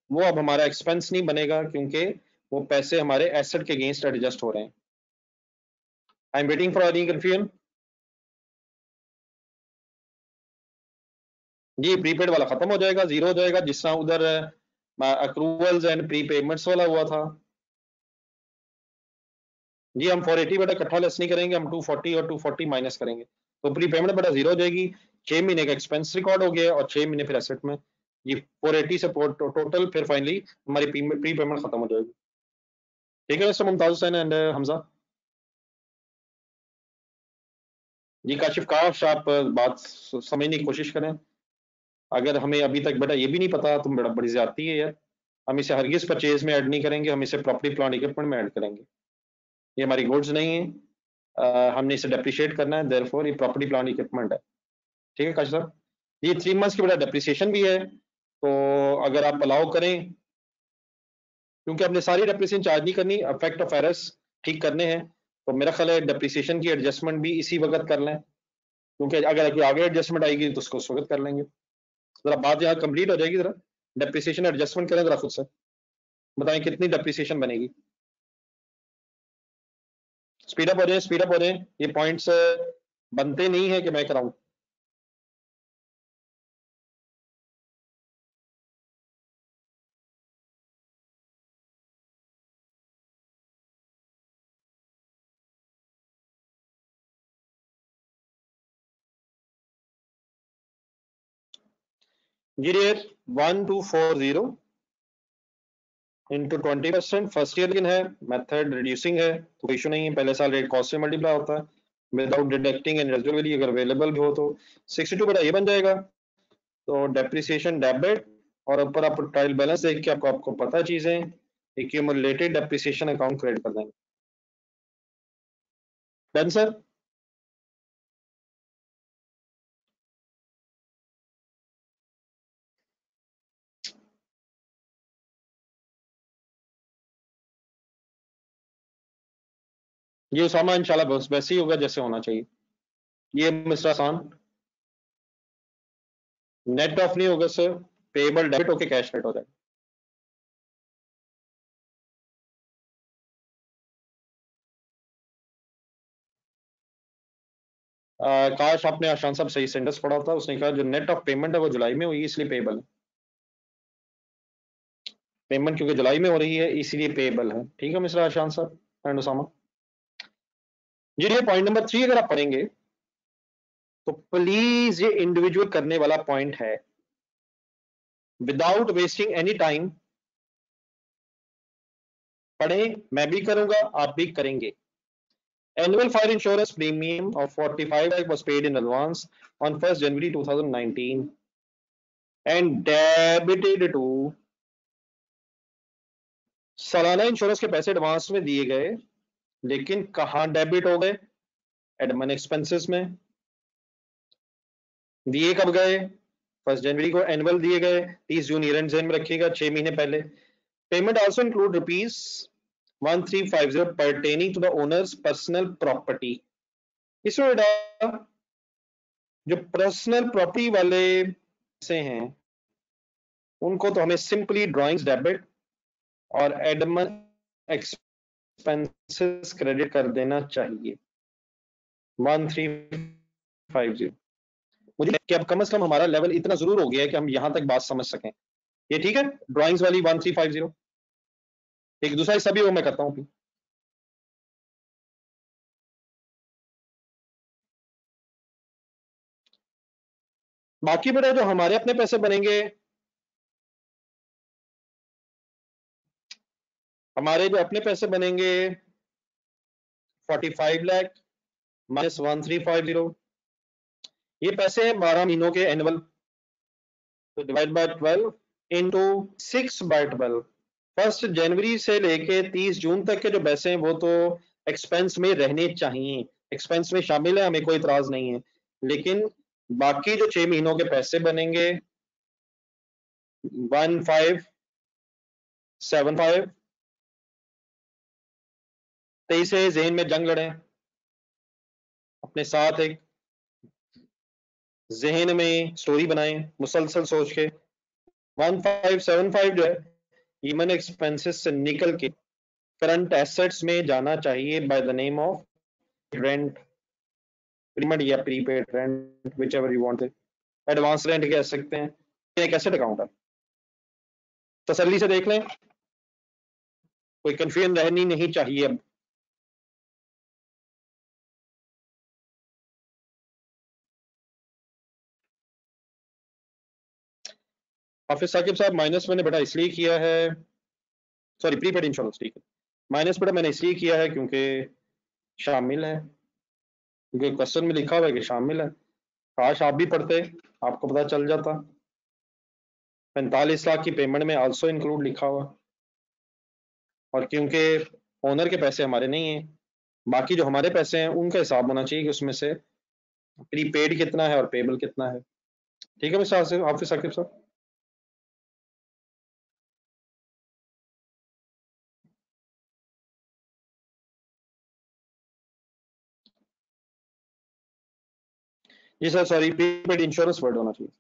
वो अब हमारा एक्सपेंस नहीं बनेगा, क्योंकि वो पैसे हमारे एसेट के अगेंस्ट एडजस्ट हो रहे हैं। I am waiting for any confusion. जी प्रीपेड वाला खत्म हो जाएगा, जीरो हो जाएगा, जिस तरह उधर अक्रूवल्स एंड प्री पेमेंट्स वाला हुआ था। जी हम 480 बेटा इकट्ठा लेस नहीं करेंगे, हम 240 और 240 माइनस करेंगे, तो प्री पेमेंट बेटा जीरो हो जाएगी। 6 महीने का एक्सपेंस रिकॉर्ड हो गया और 6 महीने फिर एसेट में। जी 480 से टोटल फिर फाइनली हमारी प्री पेमेंट खत्म हो जाएगी। ठीक है मिस्टर मुमताज हुसैन एंड हमजा। जी काशिफ काश आप बात समझने की कोशिश करें। अगर हमें अभी तक बेटा ये भी नहीं पता तो बड़ा बड़ी ज्यादती है यार। हम इसे हरगिज परचेज में ऐड नहीं करेंगे, हम इसे प्रॉपर्टी प्लांट इक्विपमेंट में ऐड करेंगे। ये हमारी गुड्स नहीं है, हमने इसे डेप्रिशिएट करना है, देयरफॉर ये प्रॉपर्टी प्लांट इक्विपमेंट है। ठीक है काशिफ साहब। ये 3 मंथ्स की बेटा डेप्रिसिएशन भी है, तो अगर आप अलाउ करें, क्योंकि आपने सारी डेप्रिसिएशन चार्ज नहीं करनी, अफेक्ट ऑफ एरर्स ठीक करने हैं, तो मेरा ख्याल है डेप्रिसिएशन की एडजस्टमेंट भी इसी वक्त कर लें, क्योंकि अगर आगे एडजस्टमेंट आएगी तो उसको उस वक्त कर लेंगे। जरा बात यहाँ कंप्लीट हो जाएगी, जरा डेप्रिसिएशन एडजस्टमेंट करें जरा खुद से, बताएं कितनी डेप्रिसिएशन बनेगी। स्पीड अप हो जाए, स्पीड अप हो जाए, ये पॉइंट्स बनते नहीं है कि मैं कराऊं। जी डियर 1240 इंटू 20%, फर्स्ट ईयर है, मेथड रिड्यूसिंग है तो इशू नहीं है, पहले साल रेट कॉस्ट से मल्टीप्लाई होता है without deducting and residual value अगर अवेलेबल भी हो तो 62 बेटा ये बन जाएगा। तो डेप्रिसिएशन डेबिट, और ऊपर आप ट्रायल बैलेंस देख के आपको आपको पता है चीजें, एक्यूमुलेटेड डेप्रिसिएशन अकाउंट क्रिएट कर देंगे। Done sir. ये उसामा इंशाल्लाह बस वैसे ही होगा जैसे होना चाहिए। ये मिस्टर आसान, नेट ऑफ नहीं होगा सर, पेबल डेबिट होके कैश नेट हो जाएगा। काश आपने आशान साहब सही सेंटेंस पढ़ा था, उसने कहा जो नेट ऑफ पेमेंट है वो जुलाई में हुई इसलिए पेबल है, पेमेंट क्योंकि जुलाई में हो रही है इसलिए पेबल है। ठीक है मिस्टर आशान साहब एंड उसामा जी। ये पॉइंट नंबर 3 अगर आप पढ़ेंगे तो प्लीज ये इंडिविजुअल करने वाला पॉइंट है, विदाउट वेस्टिंग एनी टाइम पढ़ें, मैं भी करूंगा आप भी करेंगे। Annual fire insurance premium of 45 lakh was paid in advance on 1st January 2019 and debited to, सालाना इंश्योरेंस के पैसे एडवांस में दिए गए, लेकिन कहां डेबिट हो गए? एडमिन एक्सपेंसेस में। दिए कब गए? 1 जनवरी को एनुअल दिए गए, 30 जून ईयर एंड में रखिएगा, 6 महीने पहले। Payment also include ₹1350 pertaining to the owner's personal property। इसमें बेटा जो पर्सनल प्रॉपर्टी वाले से हैं उनको तो हमें सिंपली ड्राइंग्स डेबिट और एडमिन एक्सपेंसेस क्रेडिट कर देना चाहिए 1350। मुझे कि अब कम से कम हमारा लेवल इतना जरूर हो गया है कि हम यहां तक बात समझ सकें। ये ठीक है, ड्राइंग्स वाली 1350। एक दूसरा हिस्सा भी वो मैं करता हूँ। बाकी बेटा जो हमारे अपने पैसे बनेंगे, हमारे जो अपने पैसे बनेंगे 45 लाख माइनस 1350, ये पैसे हैं 12 महीनों के एनुअल, तो डिवाइड बाय 12, इंटू 6/12। 1 जनवरी से लेके 30 जून तक के जो पैसे हैं वो तो एक्सपेंस में रहने चाहिए, एक्सपेंस में शामिल है, हमें कोई इतराज नहीं है। लेकिन बाकी जो 6 महीनों के पैसे बनेंगे 1575, 23 से ज़हन में जंग लड़ें अपने साथ, एक ज़हन में स्टोरी बनाएं मुसलसल सोच के। 1575 जो है ह्यूमन एक्सपेंसेस से निकल के करंट एसेट्स में जाना चाहिए by the name of rent payment या prepaid rent, whichever you want, advance rent कह सकते हैं, एक एसेट अकाउंट है। तसल्ली से देख लें, कोई कंफ्यूजन रहनी नहीं चाहिए। अब हाफिज साकिब साहब, माइनस मैंने बेटा इसलिए किया है, सॉरी प्रीपेड इंश्योरेंस, ठीक है, माइनस बेटा मैंने इसलिए किया है क्योंकि शामिल है, क्योंकि क्वेश्चन में लिखा हुआ है कि शामिल है। काश आप भी पढ़ते, आपको पता चल जाता। 45 लाख की पेमेंट में आल्सो इंक्लूड लिखा हुआ, और क्योंकि ओनर के पैसे हमारे नहीं है, बाकी जो हमारे पैसे हैं उनका हिसाब होना चाहिए कि उसमें से प्रीपेड कितना है और पेबल कितना है। ठीक है मिस्टर हाफिज साकिब साहब। जी sir, sorry, prepaid insurance word होना चाहिए।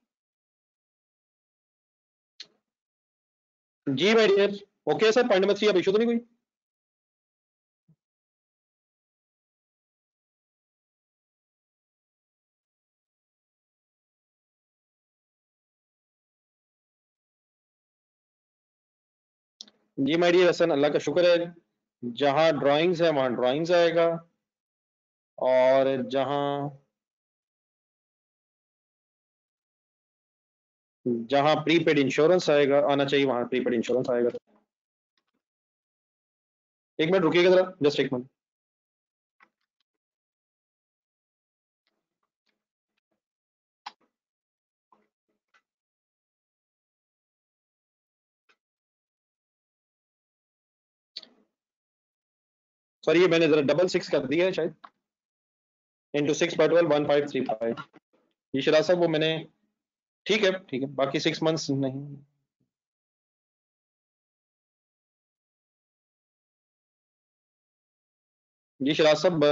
जी my dear, okay sir, point number 3, अब इशू तो नहीं कोई? जी माय डियर हसन, अल्लाह का शुक्र है, जहां ड्राइंग्स है वहां ड्राइंग्स आएगा, और जहां जहां प्रीपेड इंश्योरेंस आएगा आना चाहिए वहां प्रीपेड इंश्योरेंस आएगा। एक मिनट रुकिएगा जरा, जस्ट एक मिनट। सॉरी, ये मैंने जरा डबल 6 कर दिया है शायद, इंटू 6/12 1535। ये शिराज साहब वो मैंने, ठीक है ठीक है, बाकी 6 मंथ्स नहीं। जी शिराज साहब,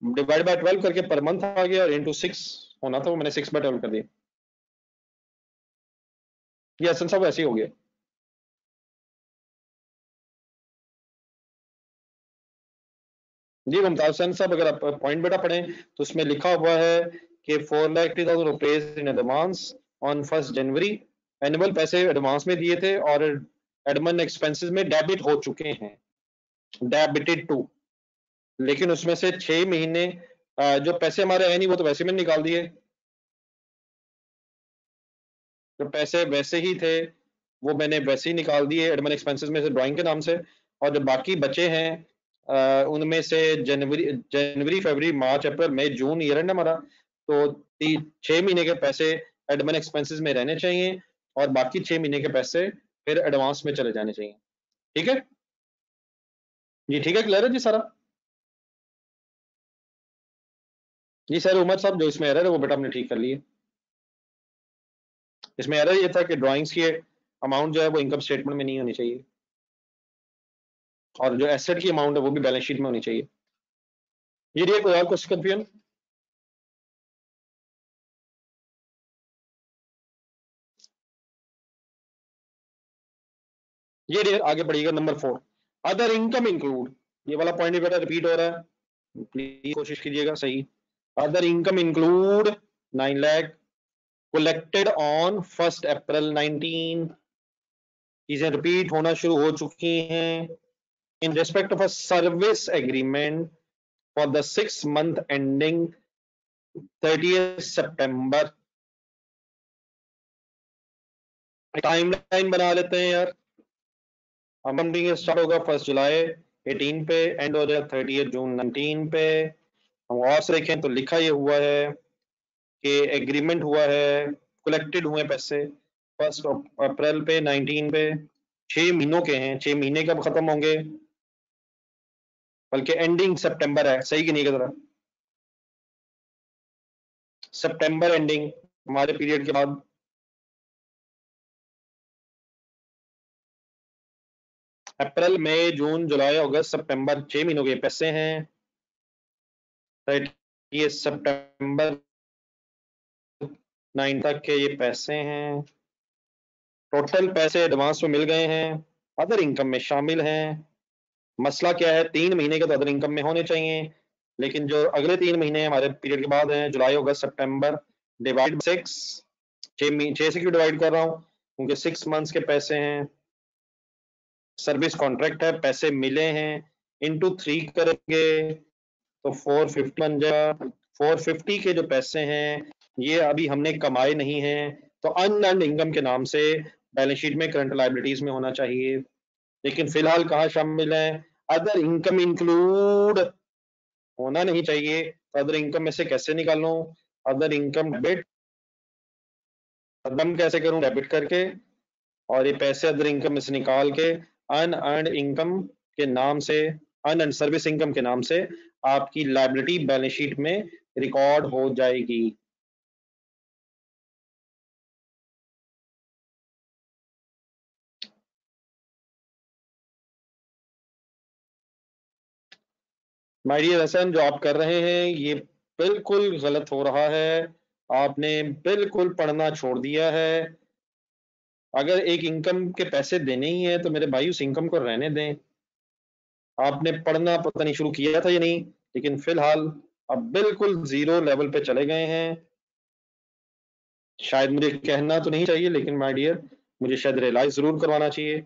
डिवाइड बाय 12 करके पर मंथ आ गया, और इंटू 6 होना था, वो मैंने 6/12 कर दिया। ये हसन साहब ऐसे ही हो गया। जी मुमताज हसन साहब, अगर आप पॉइंट बेटा पढ़ें तो उसमें लिखा हुआ है कि 4,80,000 rupees in advance on 1 January, annual पैसे एडवांस में दिए थे और एडमिन एक्सपेंसेस में डेबिट हो चुके हैं, डेबिटेड टू। लेकिन उसमें से 6 महीने जो पैसे हमारे आए नहीं वो तो वैसे में निकाल दिए, जो पैसे वैसे ही थे वो मैंने वैसे ही निकाल दिए एडमिन एक्सपेंसेस में से ड्राइंग के नाम से। और जो बाकी बचे हैं उनमें से जनवरी जनवरी फरवरी मार्च अप्रैल मई जून ईयर एंड हमारा, तो 6 महीने के पैसे एडमिन एक्सपेंसेस में रहने चाहिए, और बाकी 6 महीने के पैसे फिर एडवांस में चले जाने चाहिए। ठीक है जी, ठीक है, क्लियर है जी सारा? जी सर, उमर साहब जो इसमें एरर है वो बेटा हमने ठीक कर लिए। इसमें एरर ये था कि ड्राइंग्स की अमाउंट जो है वो इनकम स्टेटमेंट में नहीं होनी चाहिए, और जो एसेट की अमाउंट है वो भी बैलेंस शीट में होनी चाहिए। ये कोई और क्वेश्चन कंफ्यूजन? ये डियर आगे बढ़िएगा, नंबर 4, अदर इनकम इंक्लूड। ये वाला पॉइंट भी बेटा रिपीट हो रहा है, प्लीज कोशिश कीजिएगा सही। Other income include 9 lakh collected on 1 अप्रैल 19। चीजें रिपीट होना शुरू हो चुकी हैं। In respect of a service agreement for the 6 month ending 30 September. Timeline बना लेते हैं यार। अकाउंटिंग स्टार्ट होगा 1 जुलाई 18 पे, एंड हो जाएगा 30 जून 19 पे। हम और से देखें तो लिखा ये हुआ है कि एग्रीमेंट हुआ है, कलेक्टेड हुए पैसे 1 अप्रैल पे 19 पे 6 महीनों के हैं। 6 महीने कब खत्म होंगे? बल्कि एंडिंग सितंबर है, सही कि नहीं कह रहा? सितंबर एंडिंग हमारे पीरियड के बाद। अप्रैल मई जून जुलाई अगस्त सितंबर 6 महीनों के पैसे हैं। राइट, ये सितंबर 9 तक के ये पैसे हैं। टोटल पैसे एडवांस में मिल गए हैं, अदर इनकम में शामिल हैं। मसला क्या है, 3 महीने के तो अदर इनकम में होने चाहिए, लेकिन जो अगले 3 महीने हमारे पीरियड के बाद हैं, जुलाई अगस्त सितंबर, डिवाइड 6, 6 से क्यों डिवाइड कर रहा हूँ? क्योंकि 6 मंथ्स के पैसे हैं, सर्विस कॉन्ट्रैक्ट है, पैसे मिले हैं, इंटू 3 करेंगे तो 450 बन जाएगा। 450 के जो पैसे हैं ये अभी हमने कमाए नहीं हैं, तो अनअर्न्ड इनकम के नाम से बैलेंस शीट में करंट लायबिलिटीज में होना चाहिए। लेकिन फिलहाल कहाँ शामिल है? अदर इनकम इंक्लूड होना नहीं चाहिए, तो अदर इनकम में से कैसे निकालूं? अदर इनकम डेबिट, खत्म कैसे करूं? डेबिट करके, और ये पैसे अदर इनकम में से निकाल के अनअर्न्ड इनकम के नाम से, अनअर्न्ड सर्विस इनकम के नाम से आपकी लायबिलिटी बैलेंस शीट में रिकॉर्ड हो जाएगी। माय डियर हसन, जो आप कर रहे हैं ये बिल्कुल गलत हो रहा है। आपने बिल्कुल पढ़ना छोड़ दिया है। अगर एक इनकम के पैसे देने ही है तो मेरे भाई उस इनकम को रहने दें। आपने पढ़ना पता नहीं शुरू किया था या नहीं, लेकिन फिलहाल अब बिल्कुल जीरो लेवल पे चले गए हैं। शायद मुझे कहना तो नहीं चाहिए, लेकिन माय डियर मुझे शायद रियलाइज जरूर करवाना चाहिए।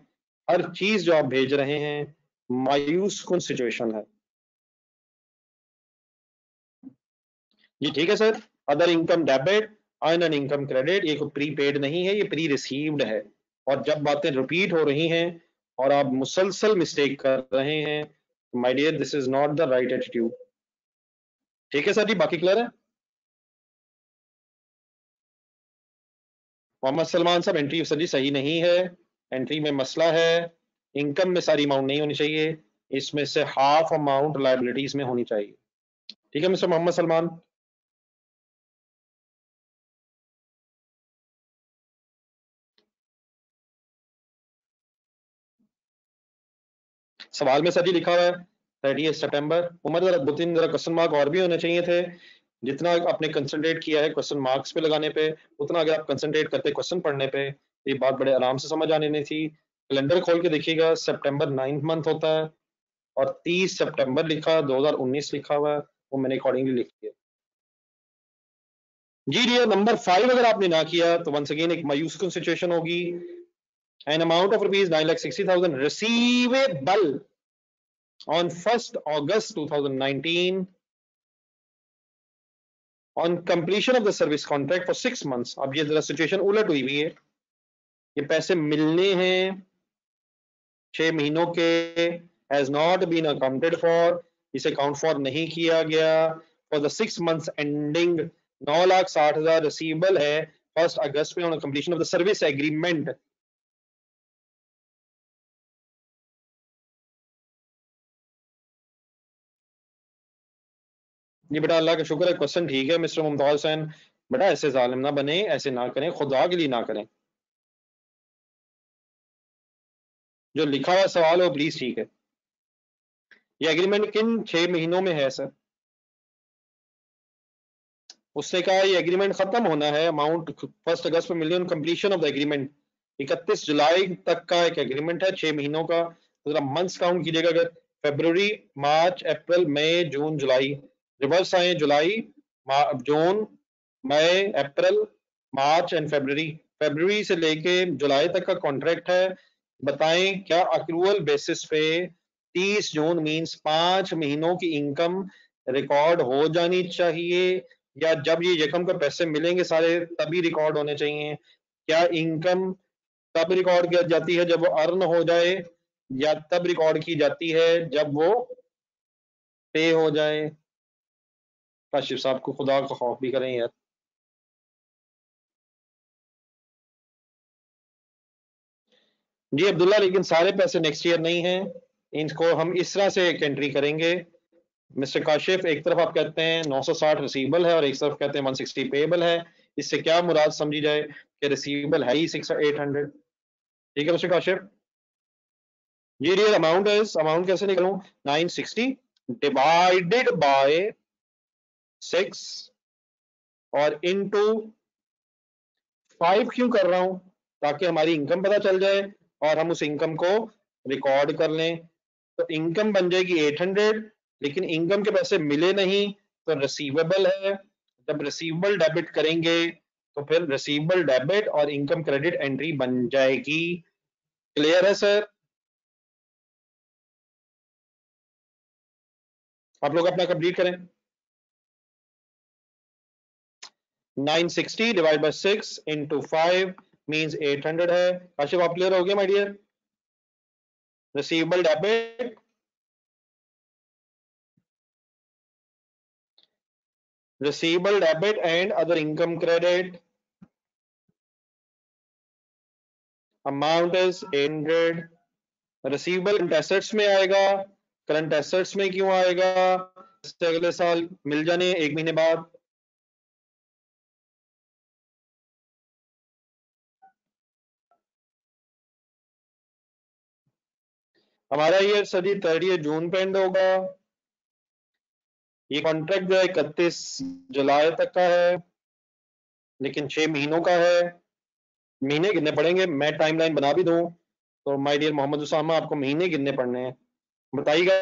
हर चीज जो आप भेज रहे हैं मायूस कुन सिचुएशन है। जी ठीक है sir. Other income debit, earn income credit, ये कोई प्रीपेड नहीं है, ये प्री रिसीव्ड है। और जब बातें रिपीट हो रही हैं और आप मुसलसल मिस्टेक कर रहे हैं, my dear this is not the right attitude. ठीक है सर जी, बाकी क्लियर है? मोहम्मद सलमान साहब, एंट्री सर जी सही नहीं है। एंट्री में मसला है, इनकम में सारी अमाउंट नहीं होनी चाहिए, इसमें से हाफ अमाउंट लाइबिलिटीज में होनी चाहिए। ठीक है मिस्टर मोहम्मद सलमान। सवाल में सर जी लिखा हुआ है 30 सितंबर। उमर जरा 2-3 जरा क्वेश्चन मार्क और भी होने चाहिए थे। जितना आपने कंसंट्रेट किया है क्वेश्चन मार्क्स पे लगाने पे, उतना अगर आप कंसंट्रेट करते क्वेश्चन पढ़ने पे, ये बात बड़े आराम से समझ आने नहीं थी। कैलेंडर खोल के देखिएगा, सितंबर 9 मंथ होता है और 30 सितंबर लिखा 2019 लिखा हुआ है, वो मैंने अकॉर्डिंगली लिख दिया। जी डियर, नंबर 5 अगर आपने ना किया तो वंस अगेन एक मायूस सिचुएशन होगी। An amount of rupees 9,60,000 receivable on 1st August 2019 on completion of the service contract for 6 months। अब ये जरा सिचुएशन उलट हुई है, ये पैसे मिलने हैं 6 महीनों के, has not been accounted for, इसे काउंट फॉर नहीं किया गया। For the 6 months ending 9,60,000 receivable है 1 अगस्त में on completion of the service agreement. जी बेटा, अल्लाह का शुक्र है, क्वेश्चन ठीक है मिस्टर मुमताज हुसैन। बेटा ऐसे जालिम ना बने, ऐसे ना करें, खुदा के लिए ना करें। जो लिखा हुआ सवाल हो प्लीज ठीक है। ये एग्रीमेंट किन 6 महीनों में है सर? उसने कहा ये एग्रीमेंट खत्म होना है, अमाउंट 1 अगस्त में million completion of the agreement. 31 जुलाई तक का एक एग्रीमेंट है 6 महीनों का। तो जरा मंथ्स काउंट कीजिएगा, अगर फरवरी मार्च अप्रैल मई जून जुलाई, रिवर्स आए, जुलाई जून मई अप्रैल मार्च एंड फरवरी, फरवरी से लेके जुलाई तक का कॉन्ट्रैक्ट है। बताएं क्या अक्रूवल बेसिस पे 30 जून मींस 5 महीनों की इनकम रिकॉर्ड हो जानी चाहिए, या जब ये यकम को पैसे मिलेंगे सारे तभी रिकॉर्ड होने चाहिए? क्या इनकम तब रिकॉर्ड की जाती है जब वो अर्न हो जाए, या तब रिकॉर्ड की जाती है जब वो पे हो जाए? काशिफ साहब को खुदा का खौफ भी करें यार। जी अब्दुल्ला, लेकिन सारे पैसे नेक्स्ट ईयर नहीं हैं, इनको हम इस तरह से एक एंट्री करेंगे। मिस्टर काशिफ, एक तरफ आप कहते हैं 960 रिसीवेबल है और एक तरफ कहते हैं 160 पेएबल है, इससे क्या मुराद समझी जाए कि रिसीवेबल है ही 800? ठीक है मिस्टर काशिफ जी। रियल अमाउंट कैसे निकालूं? 960 डिवाइडेड बाय 6 और इनटू 5 क्यों कर रहा हूं? ताकि हमारी इनकम पता चल जाए और हम उस इनकम को रिकॉर्ड कर लें। तो इनकम बन जाएगी 800, लेकिन इनकम के पैसे मिले नहीं तो रिसीवेबल है। जब रिसीवेबल डेबिट करेंगे तो फिर रिसीवेबल डेबिट और इनकम क्रेडिट एंट्री बन जाएगी। क्लियर है सर? आप लोग अपना कंप्लीट करें। 960 डिवाइड बाय 6 इंटू 5 मीन्स 800 है। काशिफ आप क्लियर हो गया my dear? Receivable debit, and other income credit amount is 800। Receivable current assets में आएगा। करंट एसेट्स में क्यों आएगा? अगले साल मिल जाने 1 महीने बाद। हमारा ये सर जी 30 जून पे एंड होगा। ये कॉन्ट्रैक्ट जो है 31 जुलाई तक का है, लेकिन 6 महीनों का है। महीने गिनने पड़ेंगे, मैं टाइमलाइन बना भी दूं तो माय डियर मोहम्मद उसामा, आपको महीने गिनने पड़ने हैं। बताइएगा,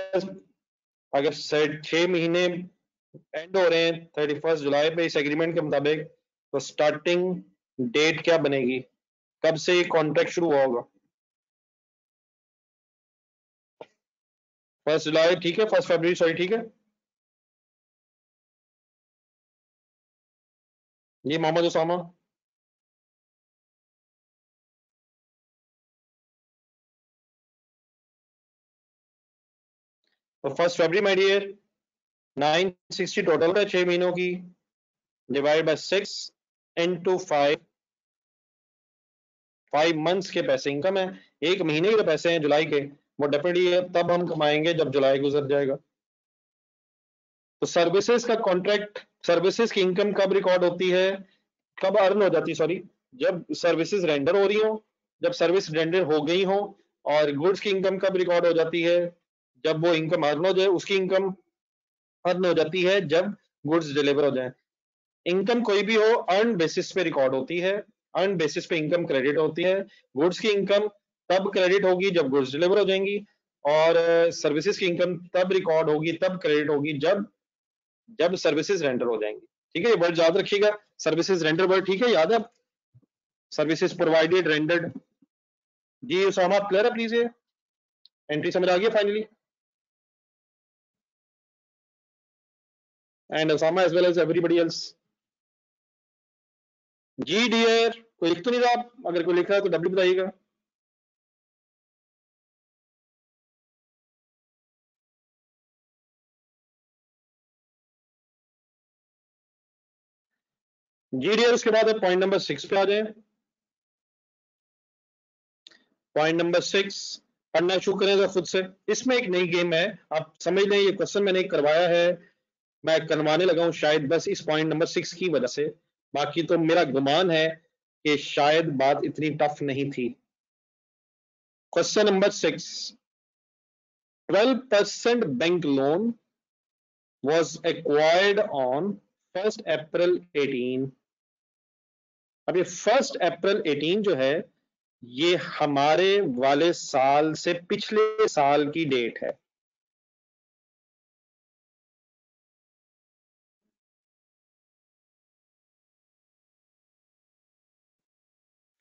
अगर 6 महीने एंड हो रहे हैं 31 जुलाई पे इस एग्रीमेंट के मुताबिक, तो स्टार्टिंग डेट क्या बनेगी? कब से ये कॉन्ट्रैक्ट शुरू हुआ होगा? 1 जुलाई, ठीक है। 1 फरवरी, सॉरी, ठीक है। ये मोहम्मद उसामा, तो 1 फरवरी माय डियर। 960 टोटल है 6 महीनों की, डिवाइड बाय 6 इंटू 5 मंथ्स के पैसे इनकम है। 1 महीने के पैसे हैं जुलाई के, वो डेफिनेटली तब हम कमाएंगे जब जुलाई गुजर जाएगा। तो सर्विसेज का कॉन्ट्रैक्ट, सर्विसेज की इनकम कब रिकॉर्ड होती है, कब अर्न हो जाती है, सॉरी, जब सर्विसेज रेंडर हो रही हो, जब सर्विस रेंडर हो गई हो। और गुड्स की इनकम कब रिकॉर्ड हो जाती है? जब वो इनकम अर्न हो जाए। उसकी इनकम अर्न हो जाती है जब गुड्स डिलीवर हो जाए। इनकम कोई भी हो अर्न बेसिस पे रिकॉर्ड होती है, अर्न बेसिस पे इनकम क्रेडिट होती है। गुड्स की इनकम तब क्रेडिट होगी जब गुड्स डिलीवर हो जाएंगी, और सर्विसेज की इनकम तब रिकॉर्ड होगी, तब क्रेडिट होगी जब जब सर्विसेज रेंडर हो जाएंगी। ठीक है, ये वर्ड याद रखिएगा, सर्विसेज रेंडर वर्ड, ठीक है, याद है? Services provided, rendered. जी उसामा, आप क्लियर है प्लीज? ये एंट्री समझ आ गई finally? And Usama as well as everybody else. जी डियर, कोई लिख तो नहीं रहा? आप अगर कोई लिख रहा है तो डब्ल्यू बताइएगा। जी डियर, उसके बाद पॉइंट नंबर 6 पे आ जाए। पॉइंट नंबर 6 पढ़ना शुरू करें तो खुद से। इसमें एक नई गेम है, आप समझ लें, ये क्वेश्चन मैंने करवाया है, मैं करवाने लगा हूं शायद बस इस पॉइंट नंबर 6 की वजह से। बाकी तो मेरा गुमान है कि शायद बात इतनी टफ नहीं थी। Question number 6, 12% bank loan was acquired on 1st April 18। अब ये 1st April 18 जो है, ये हमारे वाले साल से पिछले साल की डेट है।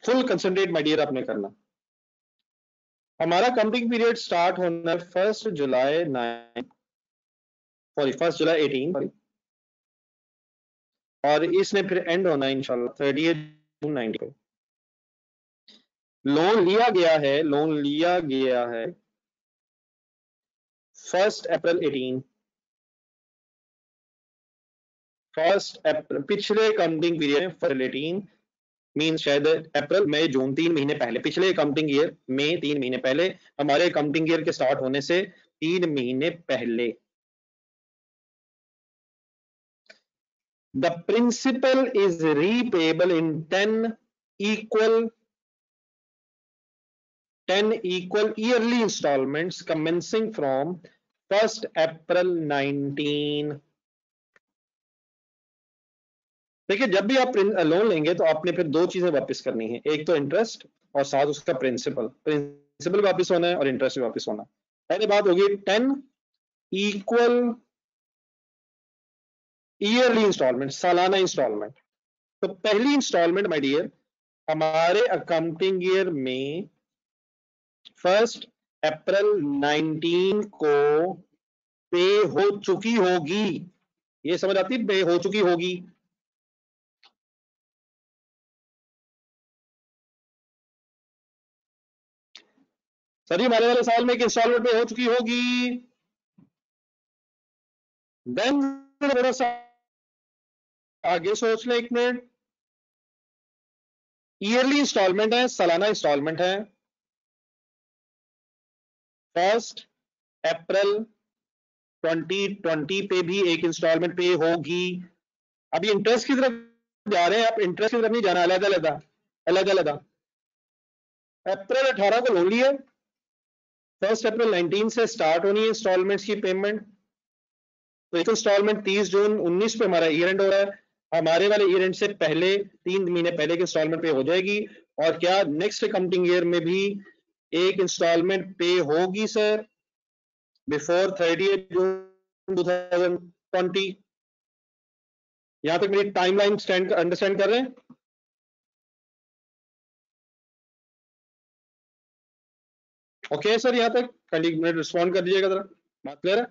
फुल कंसंट्रेट माय डियर आपने करना। हमारा काउंटिंग पीरियड स्टार्ट होना है 1 जुलाई 18, और इसने फिर एंड होना है इंशाल्लाह 30 जून 19 को। लोन लिया गया है 1 अप्रैल 18। 1 अप्रैल पिछले काउंटिंग पीरियड 1 18, मीन शायद अप्रैल मई जून 3 महीने पहले, पिछले अकाउंटिंग ईयर में 3 महीने पहले, हमारे अकाउंटिंग ईयर के स्टार्ट होने से 3 महीने पहले। The principal is repayable in 10 equal yearly installments commencing from 1st April 19। देखिए, जब भी आप लोन लेंगे तो आपने फिर दो चीजें वापस करनी है, एक तो इंटरेस्ट और साथ उसका प्रिंसिपल वापस होना है और इंटरेस्ट भी वापस होना है। पहली बात होगी 10 इक्वल ईयरली इंस्टॉलमेंट, सालाना इंस्टॉलमेंट। तो पहली इंस्टॉलमेंट माय डियर हमारे अकाउंटिंग ईयर में 1 अप्रैल 19 को पे हो चुकी होगी। ये समझ आती, पे हो चुकी होगी। सर जी हमारे वाले साल में एक इंस्टॉलमेंट पे हो चुकी होगी। देन थोड़ा सा आगे सोच ले एक मिनट। ईयरली इंस्टॉलमेंट है, सालाना इंस्टॉलमेंट है। 1 अप्रैल 2020 पे भी एक इंस्टॉलमेंट पे होगी। अभी इंटरेस्ट की तरफ जा रहे हैं, आप इंटरेस्ट की तरफ नहीं जाना, अलग अलग। अप्रैल 18 को लोन लिया, 1 अप्रैल 19 से स्टार्ट होनी है इंस्टॉलमेंट्स की पेमेंट। तो एक इंस्टॉलमेंट 30 जून 19 पे हमारा ईयर एंड हो रहा है, हमारे वाले ईयर एंड से पहले 3 महीने पहले की इंस्टॉलमेंट पे हो जाएगी। और क्या नेक्स्ट अकाउंटिंग ईयर में भी एक इंस्टॉलमेंट पे होगी सर, बिफोर 30 जून 2020। यहां तक मेरी टाइमलाइन अंडरस्टैंड कर रहे हैं? ओके सर, यहां तक कैंडिडेट रिस्पॉन्ड कर दीजिएगा जरा, बात क्लियर है?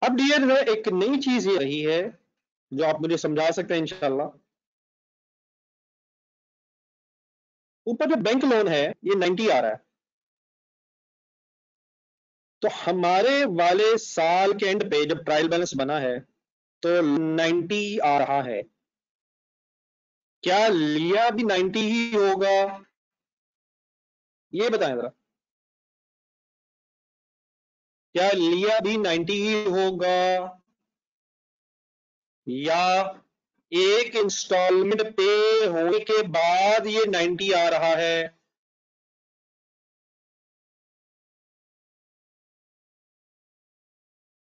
अब डियर एक नई चीज ये रही है जो आप मुझे समझा सकते हैं इंशाल्लाह। ऊपर जो बैंक लोन है ये 90 आ रहा है, तो हमारे वाले साल के एंड पे जब ट्रायल बैलेंस बना है तो 90 आ रहा है। क्या लिया भी 90 ही होगा, ये बताएं जरा। क्या लिया भी 90 ही होगा या एक इंस्टॉलमेंट पे होने के बाद ये 90 आ रहा है?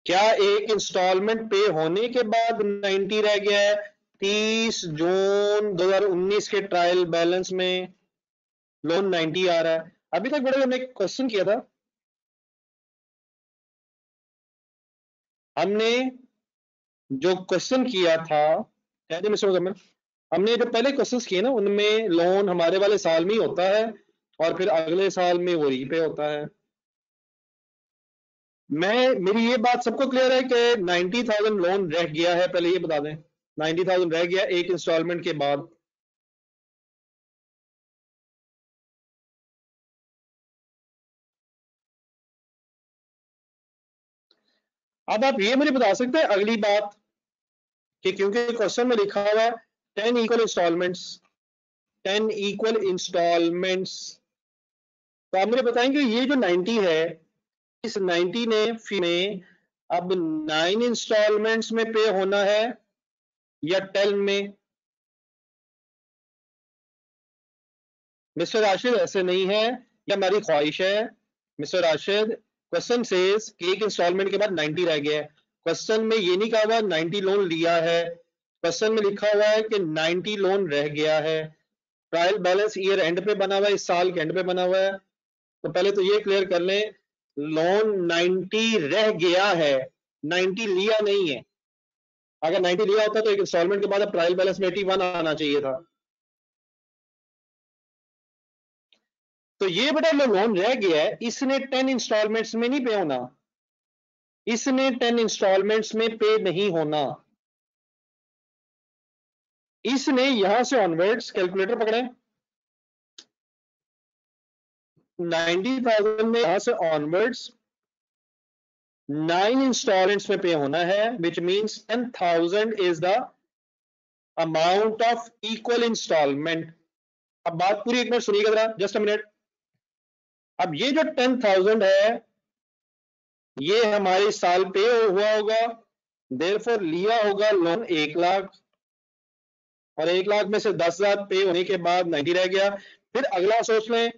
क्या एक इंस्टॉलमेंट पे होने के बाद 90 रह गया है 30 जून 2019 के ट्रायल बैलेंस में लोन 90 आ रहा है? अभी तक बड़े हमने एक क्वेश्चन किया था, हमने जो क्वेश्चन किया था मिस्टर मुजम्मिल, हमने जो पहले क्वेश्चंस किए ना उनमें लोन हमारे वाले साल में ही होता है और फिर अगले साल में वो रीपे होता है। मेरी ये बात सबको क्लियर है कि 90,000 लोन रह गया है, पहले ये बता दें 90,000 रह गया एक इंस्टॉलमेंट के बाद। अब आप ये मुझे बता सकते हैं अगली बात कि क्योंकि क्वेश्चन में लिखा हुआ है 10 इक्वल इंस्टॉलमेंट्स, 10 इक्वल इंस्टॉलमेंट्स, तो आप मुझे बताएंगे ये जो 90 है इस 90 ने में अब 9 इंस्टॉलमेंट्स में पे होना है या 10 में? मिस्टर राशिद ऐसे नहीं है, या हमारी ख्वाहिश है। मिस्टर राशिद क्वेश्चन सेज कि एक इंस्टॉलमेंट के बाद 90 रह गया है, क्वेश्चन में ये नहीं कहा हुआ 90 लोन लिया है, क्वेश्चन में लिखा हुआ है कि 90 लोन रह गया है। ट्रायल बैलेंस ईयर एंड पे बना हुआ है, इस साल के एंड पे बना हुआ है। तो पहले तो ये क्लियर कर लें, लोन 90 रह गया है, 90 लिया नहीं है। अगर 90 लिया होता तो एक इंस्टॉलमेंट के बाद अब ट्रायल बैलेंस में 81 आना चाहिए था। तो ये बेटा जो लोन रह गया है इसने 10 इंस्टॉलमेंट्स में नहीं पे होना, इसने 10 इंस्टॉलमेंट्स में पे नहीं होना, इसने यहां से ऑनवर्ड्स कैलकुलेटर पकड़े 90,000 में यहां से ऑनवर्ड्स 9 इंस्टॉलमेंट्स में पे होना है, which means 10,000 is the amount of equal instalment. अब बात पूरी एक मिनट सुनिएगा जरा, जस्ट अ मिनट। अब ये जो 10,000 है ये हमारे साल पे हुआ होगा, देयरफॉर लिया होगा लोन 1 लाख, और 1 लाख में से 10,000 पे होने के बाद 90 रह गया। फिर अगला सोच लें,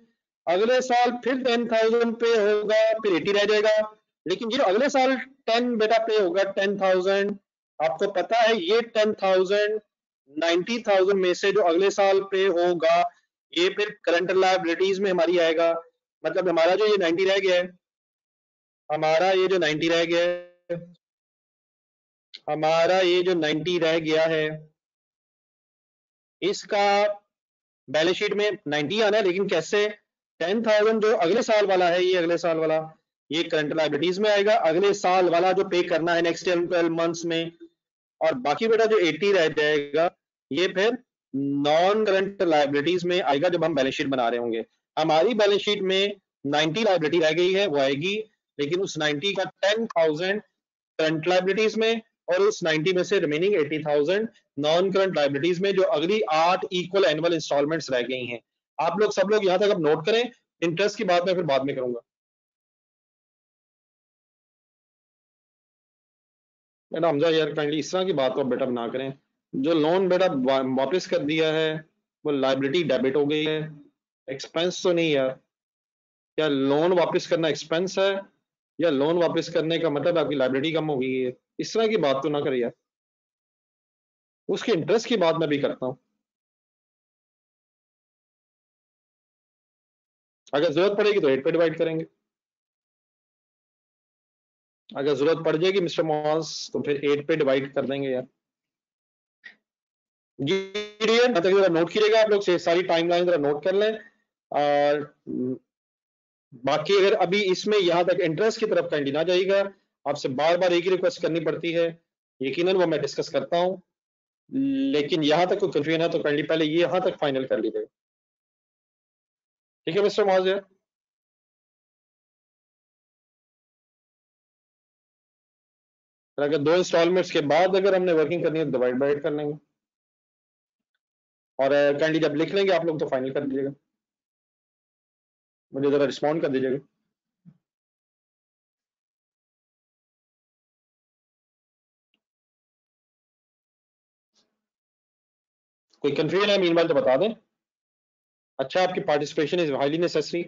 अगले साल फिर 10,000 पे होगा, फिर 80 रह जाएगा। लेकिन ये जो अगले साल 10 बेटा पे होगा 10,000, आपको पता है ये 10,000 90,000 में से जो अगले साल पे होगा ये फिर करंट लायबिलिटीज में हमारी आएगा। मतलब हमारा जो ये 90 रह गया है, हमारा ये जो 90 रह गया है, हमारा ये जो 90 रह गया है इसका बैलेंस शीट में 90 आना है, लेकिन कैसे? 10,000 जो अगले साल वाला है, ये अगले साल वाला ये करंट लायबिलिटीज में आएगा, अगले साल वाला जो पे करना है नेक्स्ट 12 मंथ्स में, और बाकी बेटा जो 80 रह जाएगा ये फिर नॉन करंट लायबिलिटीज में आएगा जब हम बैलेंस शीट बना रहे होंगे। हमारी बैलेंस शीट में 90 लायबिलिटी रह गई है, वो आएगी, लेकिन उस 90 का 10,000 करंट लायबिलिटीज में और उस 90 में से रिमेनिंग 80,000 नॉन करंट लायबिलिटीज में, जो अगली 8 इक्वल एनुअल इंस्टॉलमेंट्स रह गई हैं। आप लोग सब लोग यहां तक अब नोट करें, इंटरेस्ट की बात मैं फिर बाद में करूंगा। बेटा हमजा यार काइंडली इस तरह की बात को बेटा ना करें। जो लोन बेटा वापस कर दिया है वो लायबिलिटी डेबिट हो गई है, एक्सपेंस तो नहीं यार। क्या लोन वापस करना एक्सपेंस है, या लोन वापस करने का मतलब आपकी लायबिलिटी कम हो गई है? इस तरह की बात तो ना करिए यार। उसके इंटरेस्ट की बात मैं भी करता हूँ। अगर जरूरत पड़ेगी तो 8 पे डिवाइड करेंगे, अगर जरूरत पड़ जाएगी मिस्टर मॉस तो फिर 8 पे डिवाइड कर देंगे यार। जी डियर, मतलब जरा नोट कीजिएगा आप लोग से सारी टाइमलाइन जरा नोट कर लें। और बाकी अगर अभी इसमें यहां तक इंटरेस्ट की तरफ काइंडली ना जाइएगा, आपसे बार बार एक ही रिक्वेस्ट करनी पड़ती है, यकीनन वो मैं डिस्कस करता हूं, लेकिन यहां तक कोई कंफ्यूजन है तो काइंडली पहले ये यहां तक फाइनल कर लीजिएगा। ठीक है मिस्टर मॉस? अगर 2 इंस्टॉलमेंट्स के बाद अगर हमने वर्किंग करनी है तो डिवाइड बाइड कर लेंगे, और काइंडली जब लिख लेंगे आप लोग तो फाइनल कर दीजिएगा, मुझे जरा रिस्पॉन्ड कर दीजिएगा। कोई कंफ्यूजन है मीनवाइल तो बता दें। अच्छा, आपकी पार्टिसिपेशन इज हाईली नेसेसरी।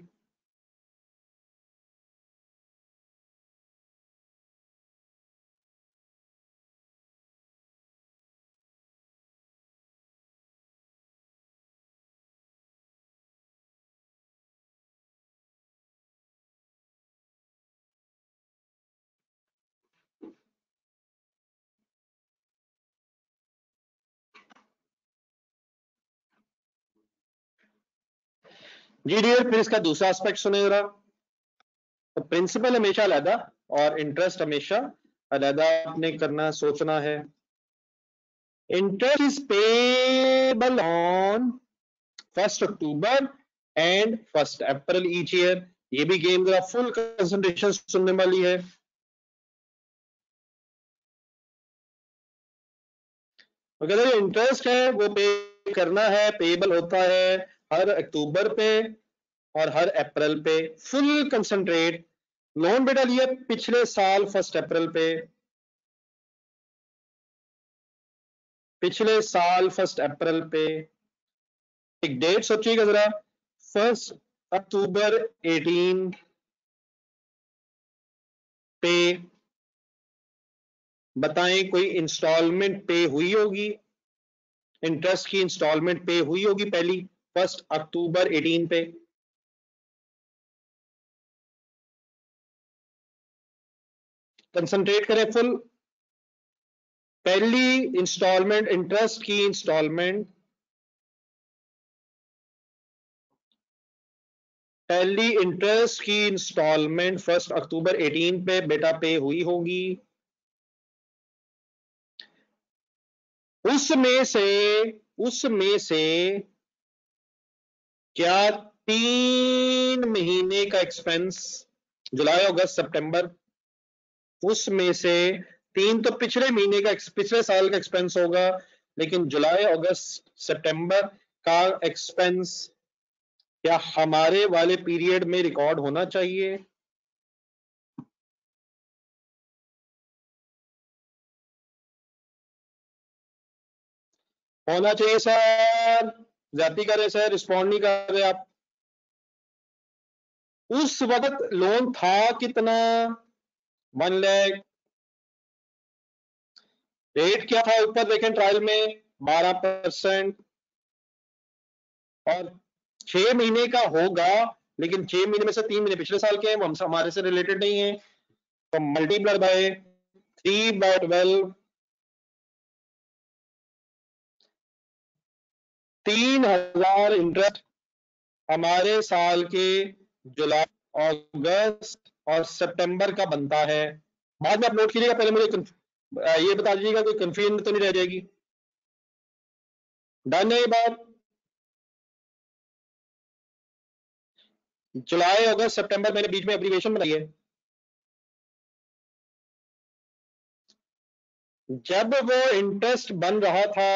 जी डियर, फिर इसका दूसरा एस्पेक्ट सुने जरा। तो प्रिंसिपल हमेशा अलहदा और इंटरेस्ट हमेशा अलहदा आपने करना सोचना है। Interest is payable on 1 October and 1 April each year. ये भी गेम जरा फुल कंसंट्रेशन सुनने वाली है। अगर जो इंटरेस्ट है वो पे करना है, पेबल होता है हर अक्टूबर पे और हर अप्रैल पे। Full concentrate. लोन बेटा लिया पिछले साल 1 अप्रैल पे, पिछले साल 1 अप्रैल पे। एक डेट सोचिएगा जरा, 1 अक्टूबर 18 पे। बताएं कोई इंस्टॉलमेंट पे हुई होगी, इंटरेस्ट की इंस्टॉलमेंट पे हुई होगी पहली 1 अक्टूबर 18 पे? कंसंट्रेट करें फुल। पहली इंस्टॉलमेंट, इंटरेस्ट की इंस्टॉलमेंट, पहली इंटरेस्ट की इंस्टॉलमेंट 1 अक्टूबर 18 पे बेटा पे हुई होगी। उसमें से क्या 3 महीने का एक्सपेंस, जुलाई अगस्त सितंबर, उसमें से 3 तो पिछले महीने का, पिछले साल का एक्सपेंस होगा, लेकिन जुलाई अगस्त सितंबर का एक्सपेंस क्या हमारे वाले पीरियड में रिकॉर्ड होना चाहिए? होना चाहिए सर। ज्यादा कर रहे सर, रिस्पॉन्ड नहीं कर रहे आप। उस वक्त लोन था कितना? 1 लाख। रेट क्या था ऊपर देखें ट्रायल में, 12%। और 6 महीने का होगा, लेकिन 6 महीने में से 3 महीने पिछले साल के हैं, वो हम हमारे से रिलेटेड नहीं है। तो मल्टीप्लाई बाय 3/12, 3,000 इंटरेस्ट हमारे साल के जुलाई, अगस्त और सितंबर का बनता है। बाद में आप नोट कीजिएगा, पहले मुझे ये बता दीजिएगा कोई कंफ्यूजन तो नहीं रह जाएगी। डन है ये बात? जुलाई अगस्त सितंबर मैंने बीच में एब्रीविएशन बनाई है। जब वो इंटरेस्ट बन रहा था,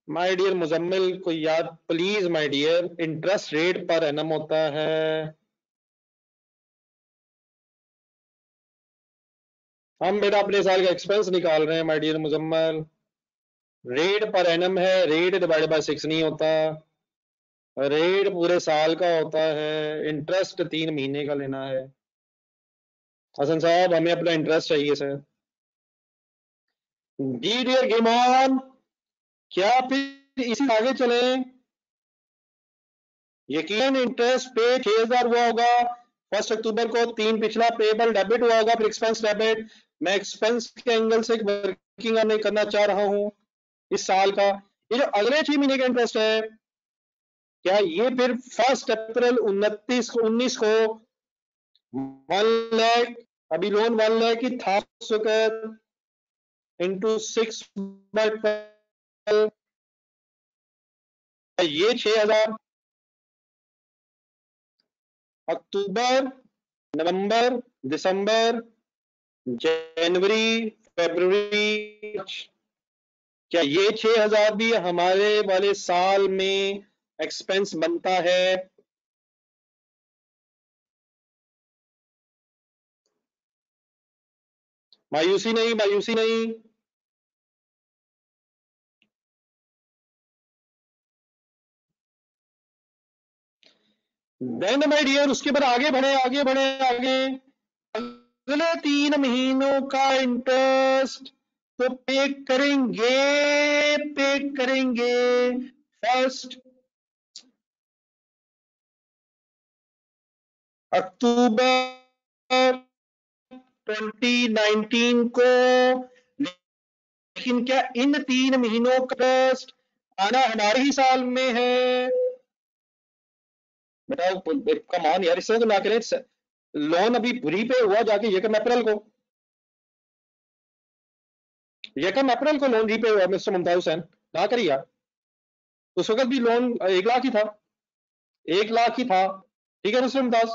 माय डियर मुजम्मिल को याद please, my dear, interest rate per annum होता है। हम बेटा अपने साल का एक्सपेंस निकाल रहे हैं my dear Muzammil. Rate per annum है, रेट डिवाइड बाय 6 नहीं होता, रेट पूरे साल का होता है। इंटरेस्ट 3 महीने का लेना है। हसन साहब हमें अपना इंटरेस्ट चाहिए सर। जी डियर गिमान, क्या फिर इसी आगे चले? यकीन इंटरेस्ट पे 6,000 हुआ होगा 1 अक्टूबर को, 3 पिछला पेबल डेबिट हुआ होगा, फिर एक्सपेंस डेबिट। मैं एक्सपेंस के एंगल से वर्किंग नहीं करना चाह रहा हूं इस साल का। ये जो अगले 6 महीने का इंटरेस्ट है, क्या ये फिर 1 अप्रैल 19 को 1 लाख, अभी लोन 1 लाख की था, इंटू 6/12, ये 6,000 अक्टूबर, नवंबर, दिसंबर, जनवरी, फरवरी, क्या ये 6,000 भी हमारे वाले साल में एक्सपेंस बनता है? मायूसी नहीं, मायूसी नहीं। देन माय डियर, उसके बाद आगे बढ़े, आगे बढ़े, आगे। अगले 3 महीनों का इंटरेस्ट तो पे करेंगे, पे करेंगे। फर्स्ट अक्टूबर 2019 को। लेकिन क्या इन 3 महीनों का इंटरेस्ट आना हमारे ही साल में है? बताओ कमान यार, इससे तो ना करें। लोन अभी रीपे हुआ जाके यकम अप्रैल को, यकम अप्रैल को लोन रीपे हुआ मिस्टर मुमताज हुसैन, ना करिए यार। उस वक्त भी लोन 1 लाख ही था, 1 लाख ही था। ठीक है मिस्टर मुमताज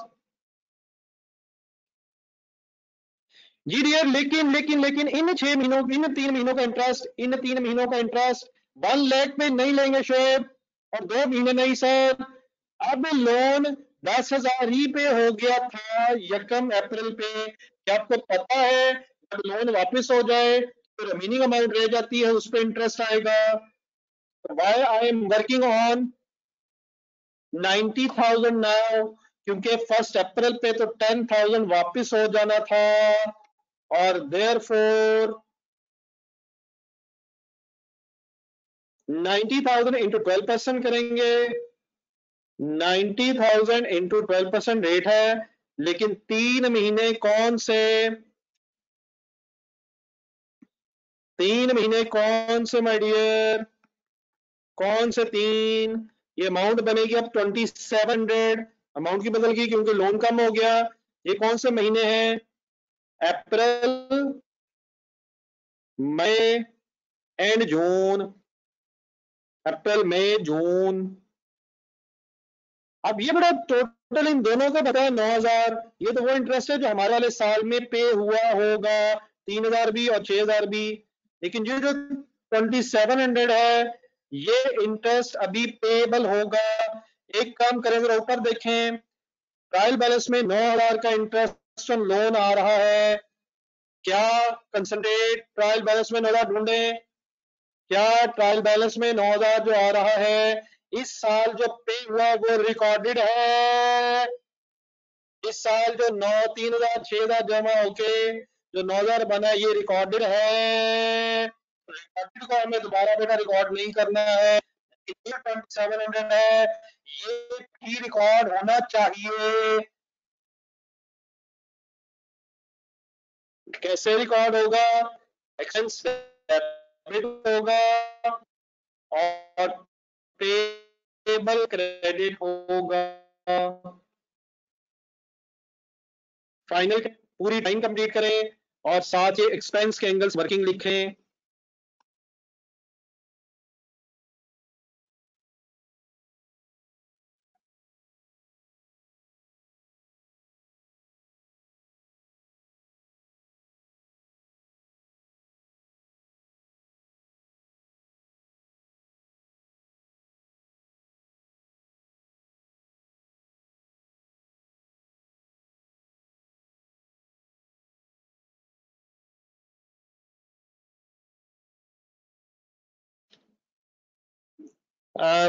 जी डियर। लेकिन इन 6 महीनों, इन 3 महीनों का इंटरेस्ट, इन 3 महीनों का इंटरेस्ट 1 लाख पे नहीं लेंगे शोएब, और 2 महीने नहीं सर। अब लोन 10,000 ही पे हो गया था यकम अप्रैल पे। क्या आपको पता है जब लोन वापस हो जाए तो रिमेनिंग अमाउंट रह जाती है, उस पर इंटरेस्ट आएगा। Why I am working on 90,000 now, क्योंकि 1 अप्रैल पे तो 10,000 वापस हो जाना था, और देयर फोर 90,000 इंटू 12% करेंगे। 90,000 इंटू 12% रेट है, लेकिन 3 महीने कौन से? 3 महीने कौन से माय डियर? कौन से 3? ये अमाउंट बनेगी अब 2,700। अमाउंट की बदल गई क्योंकि लोन कम हो गया। ये कौन से महीने हैं? अप्रैल, मई, एंड जून, अप्रैल मई जून। अब ये बड़ा टोटल इन दोनों का बताया 9,000। ये तो वो इंटरेस्ट है जो हमारे वाले साल में पे हुआ होगा, 3,000 भी और 6,000 भी। लेकिन ये जो 2,700 है ये इंटरेस्ट अभी पेबल होगा। एक काम करें, जरा ऊपर देखें, ट्रायल बैलेंस में 9,000 का इंटरेस्ट लोन आ रहा है। क्या कंसंट्रेट ट्रायल बैलेंस में 9,000 ढूंढें? क्या ट्रायल बैलेंस में 9,000 जो आ रहा है इस साल जो पे हुआ वो रिकॉर्डेड है? इस साल जो 3,000 6,000 जमा होके जो 9,000 बना ये रिकॉर्डेड है। रिकॉर्डेड को हमें दोबारा बेटा रिकॉर्ड नहीं करना है। ये 2,700 है, ये भी रिकॉर्ड होना चाहिए। कैसे रिकॉर्ड होगा? एक्सपेंस डेबिट होगा और पेबल क्रेडिट होगा। फाइनल पूरी टाइम कंप्लीट करें और साथ ही एक्सपेंस के एंगल्स वर्किंग लिखें।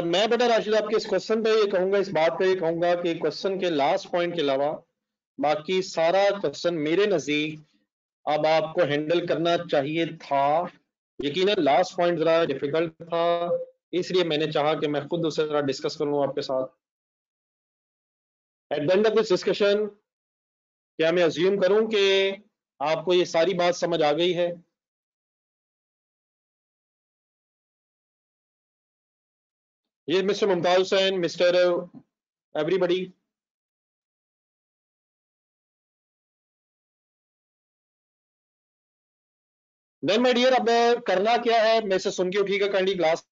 मैं बेटा राशिद आपके इस क्वेश्चन पे ये कहूंगा, इस बात पे ये कहूंगा कि क्वेश्चन के लास्ट पॉइंट के अलावा बाकी सारा क्वेश्चन मेरे नजदीक अब आपको हैंडल करना चाहिए था। यकीनन लास्ट पॉइंट जरा डिफिकल्ट था, इसलिए मैंने चाहा कि मैं खुद उसे जरा डिस्कस करूं आपके साथ। At the end of this discussion क्या मैं अज्यूम करूं कि आपको ये सारी बात समझ आ गई है? ये mister Mumtaz Hussain, mister everybody. Then my dear, अब करना क्या है, मेरे से सुन के उठिएगा काइंडली क्लास।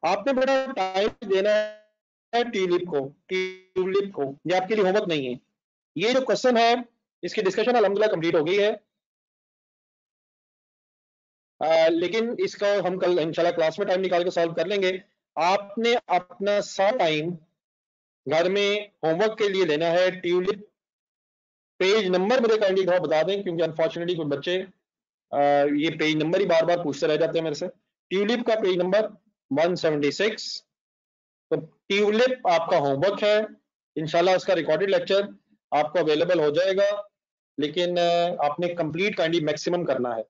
आपने बड़ा टाइम देना है ट्यूलिप को। ट्यूलिप को ये आपके लिए होमवर्क नहीं है। ये जो क्वेश्चन है इसकी डिस्कशन अल्हम्दुलिल्लाह कंप्लीट हो गई है। लेकिन इसका हम कल इंशाल्लाह क्लास में टाइम निकाल के सॉल्व कर लेंगे। आपने अपना सारा टाइम घर में होमवर्क के लिए लेना है। ट्यूलिप पेज नंबर मुझे काइंडली थोड़ा बता दें, क्योंकि अनफॉर्चुनेटली कुछ बच्चे ये पेज नंबर ही बार बार पूछते रह जाते हैं मेरे से। ट्यूलिप का पेज नंबर 176। तो ट्यूलिप आपका होमवर्क है। इंशाल्लाह उसका रिकॉर्डेड लेक्चर आपको अवेलेबल हो जाएगा, लेकिन आपने कंप्लीट काइंडली मैक्सिमम करना है।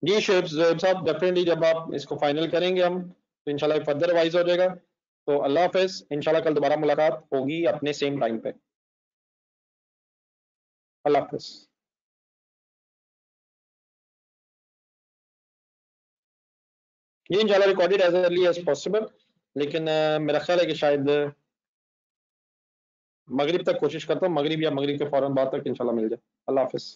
जी शोएब साहब, डेफिनेटली जब आप इसको फाइनल करेंगे हम तो इंशाल्लाह फर्दर वाइज हो जाएगा। तो अल्लाह हाफिज, इंशाल्लाह कल दोबारा मुलाकात होगी अपने सेम टाइम पे। अल्लाह हाफिज। ये इंशाल्लाह recorded as early as possible, लेकिन मेरा ख्याल है कि शायद मगरिब तक कोशिश करता हूँ, मगरिब या मगरिब के फौरन बाद तक इंशाल्लाह मिल जाए। अल्लाह हाफिज।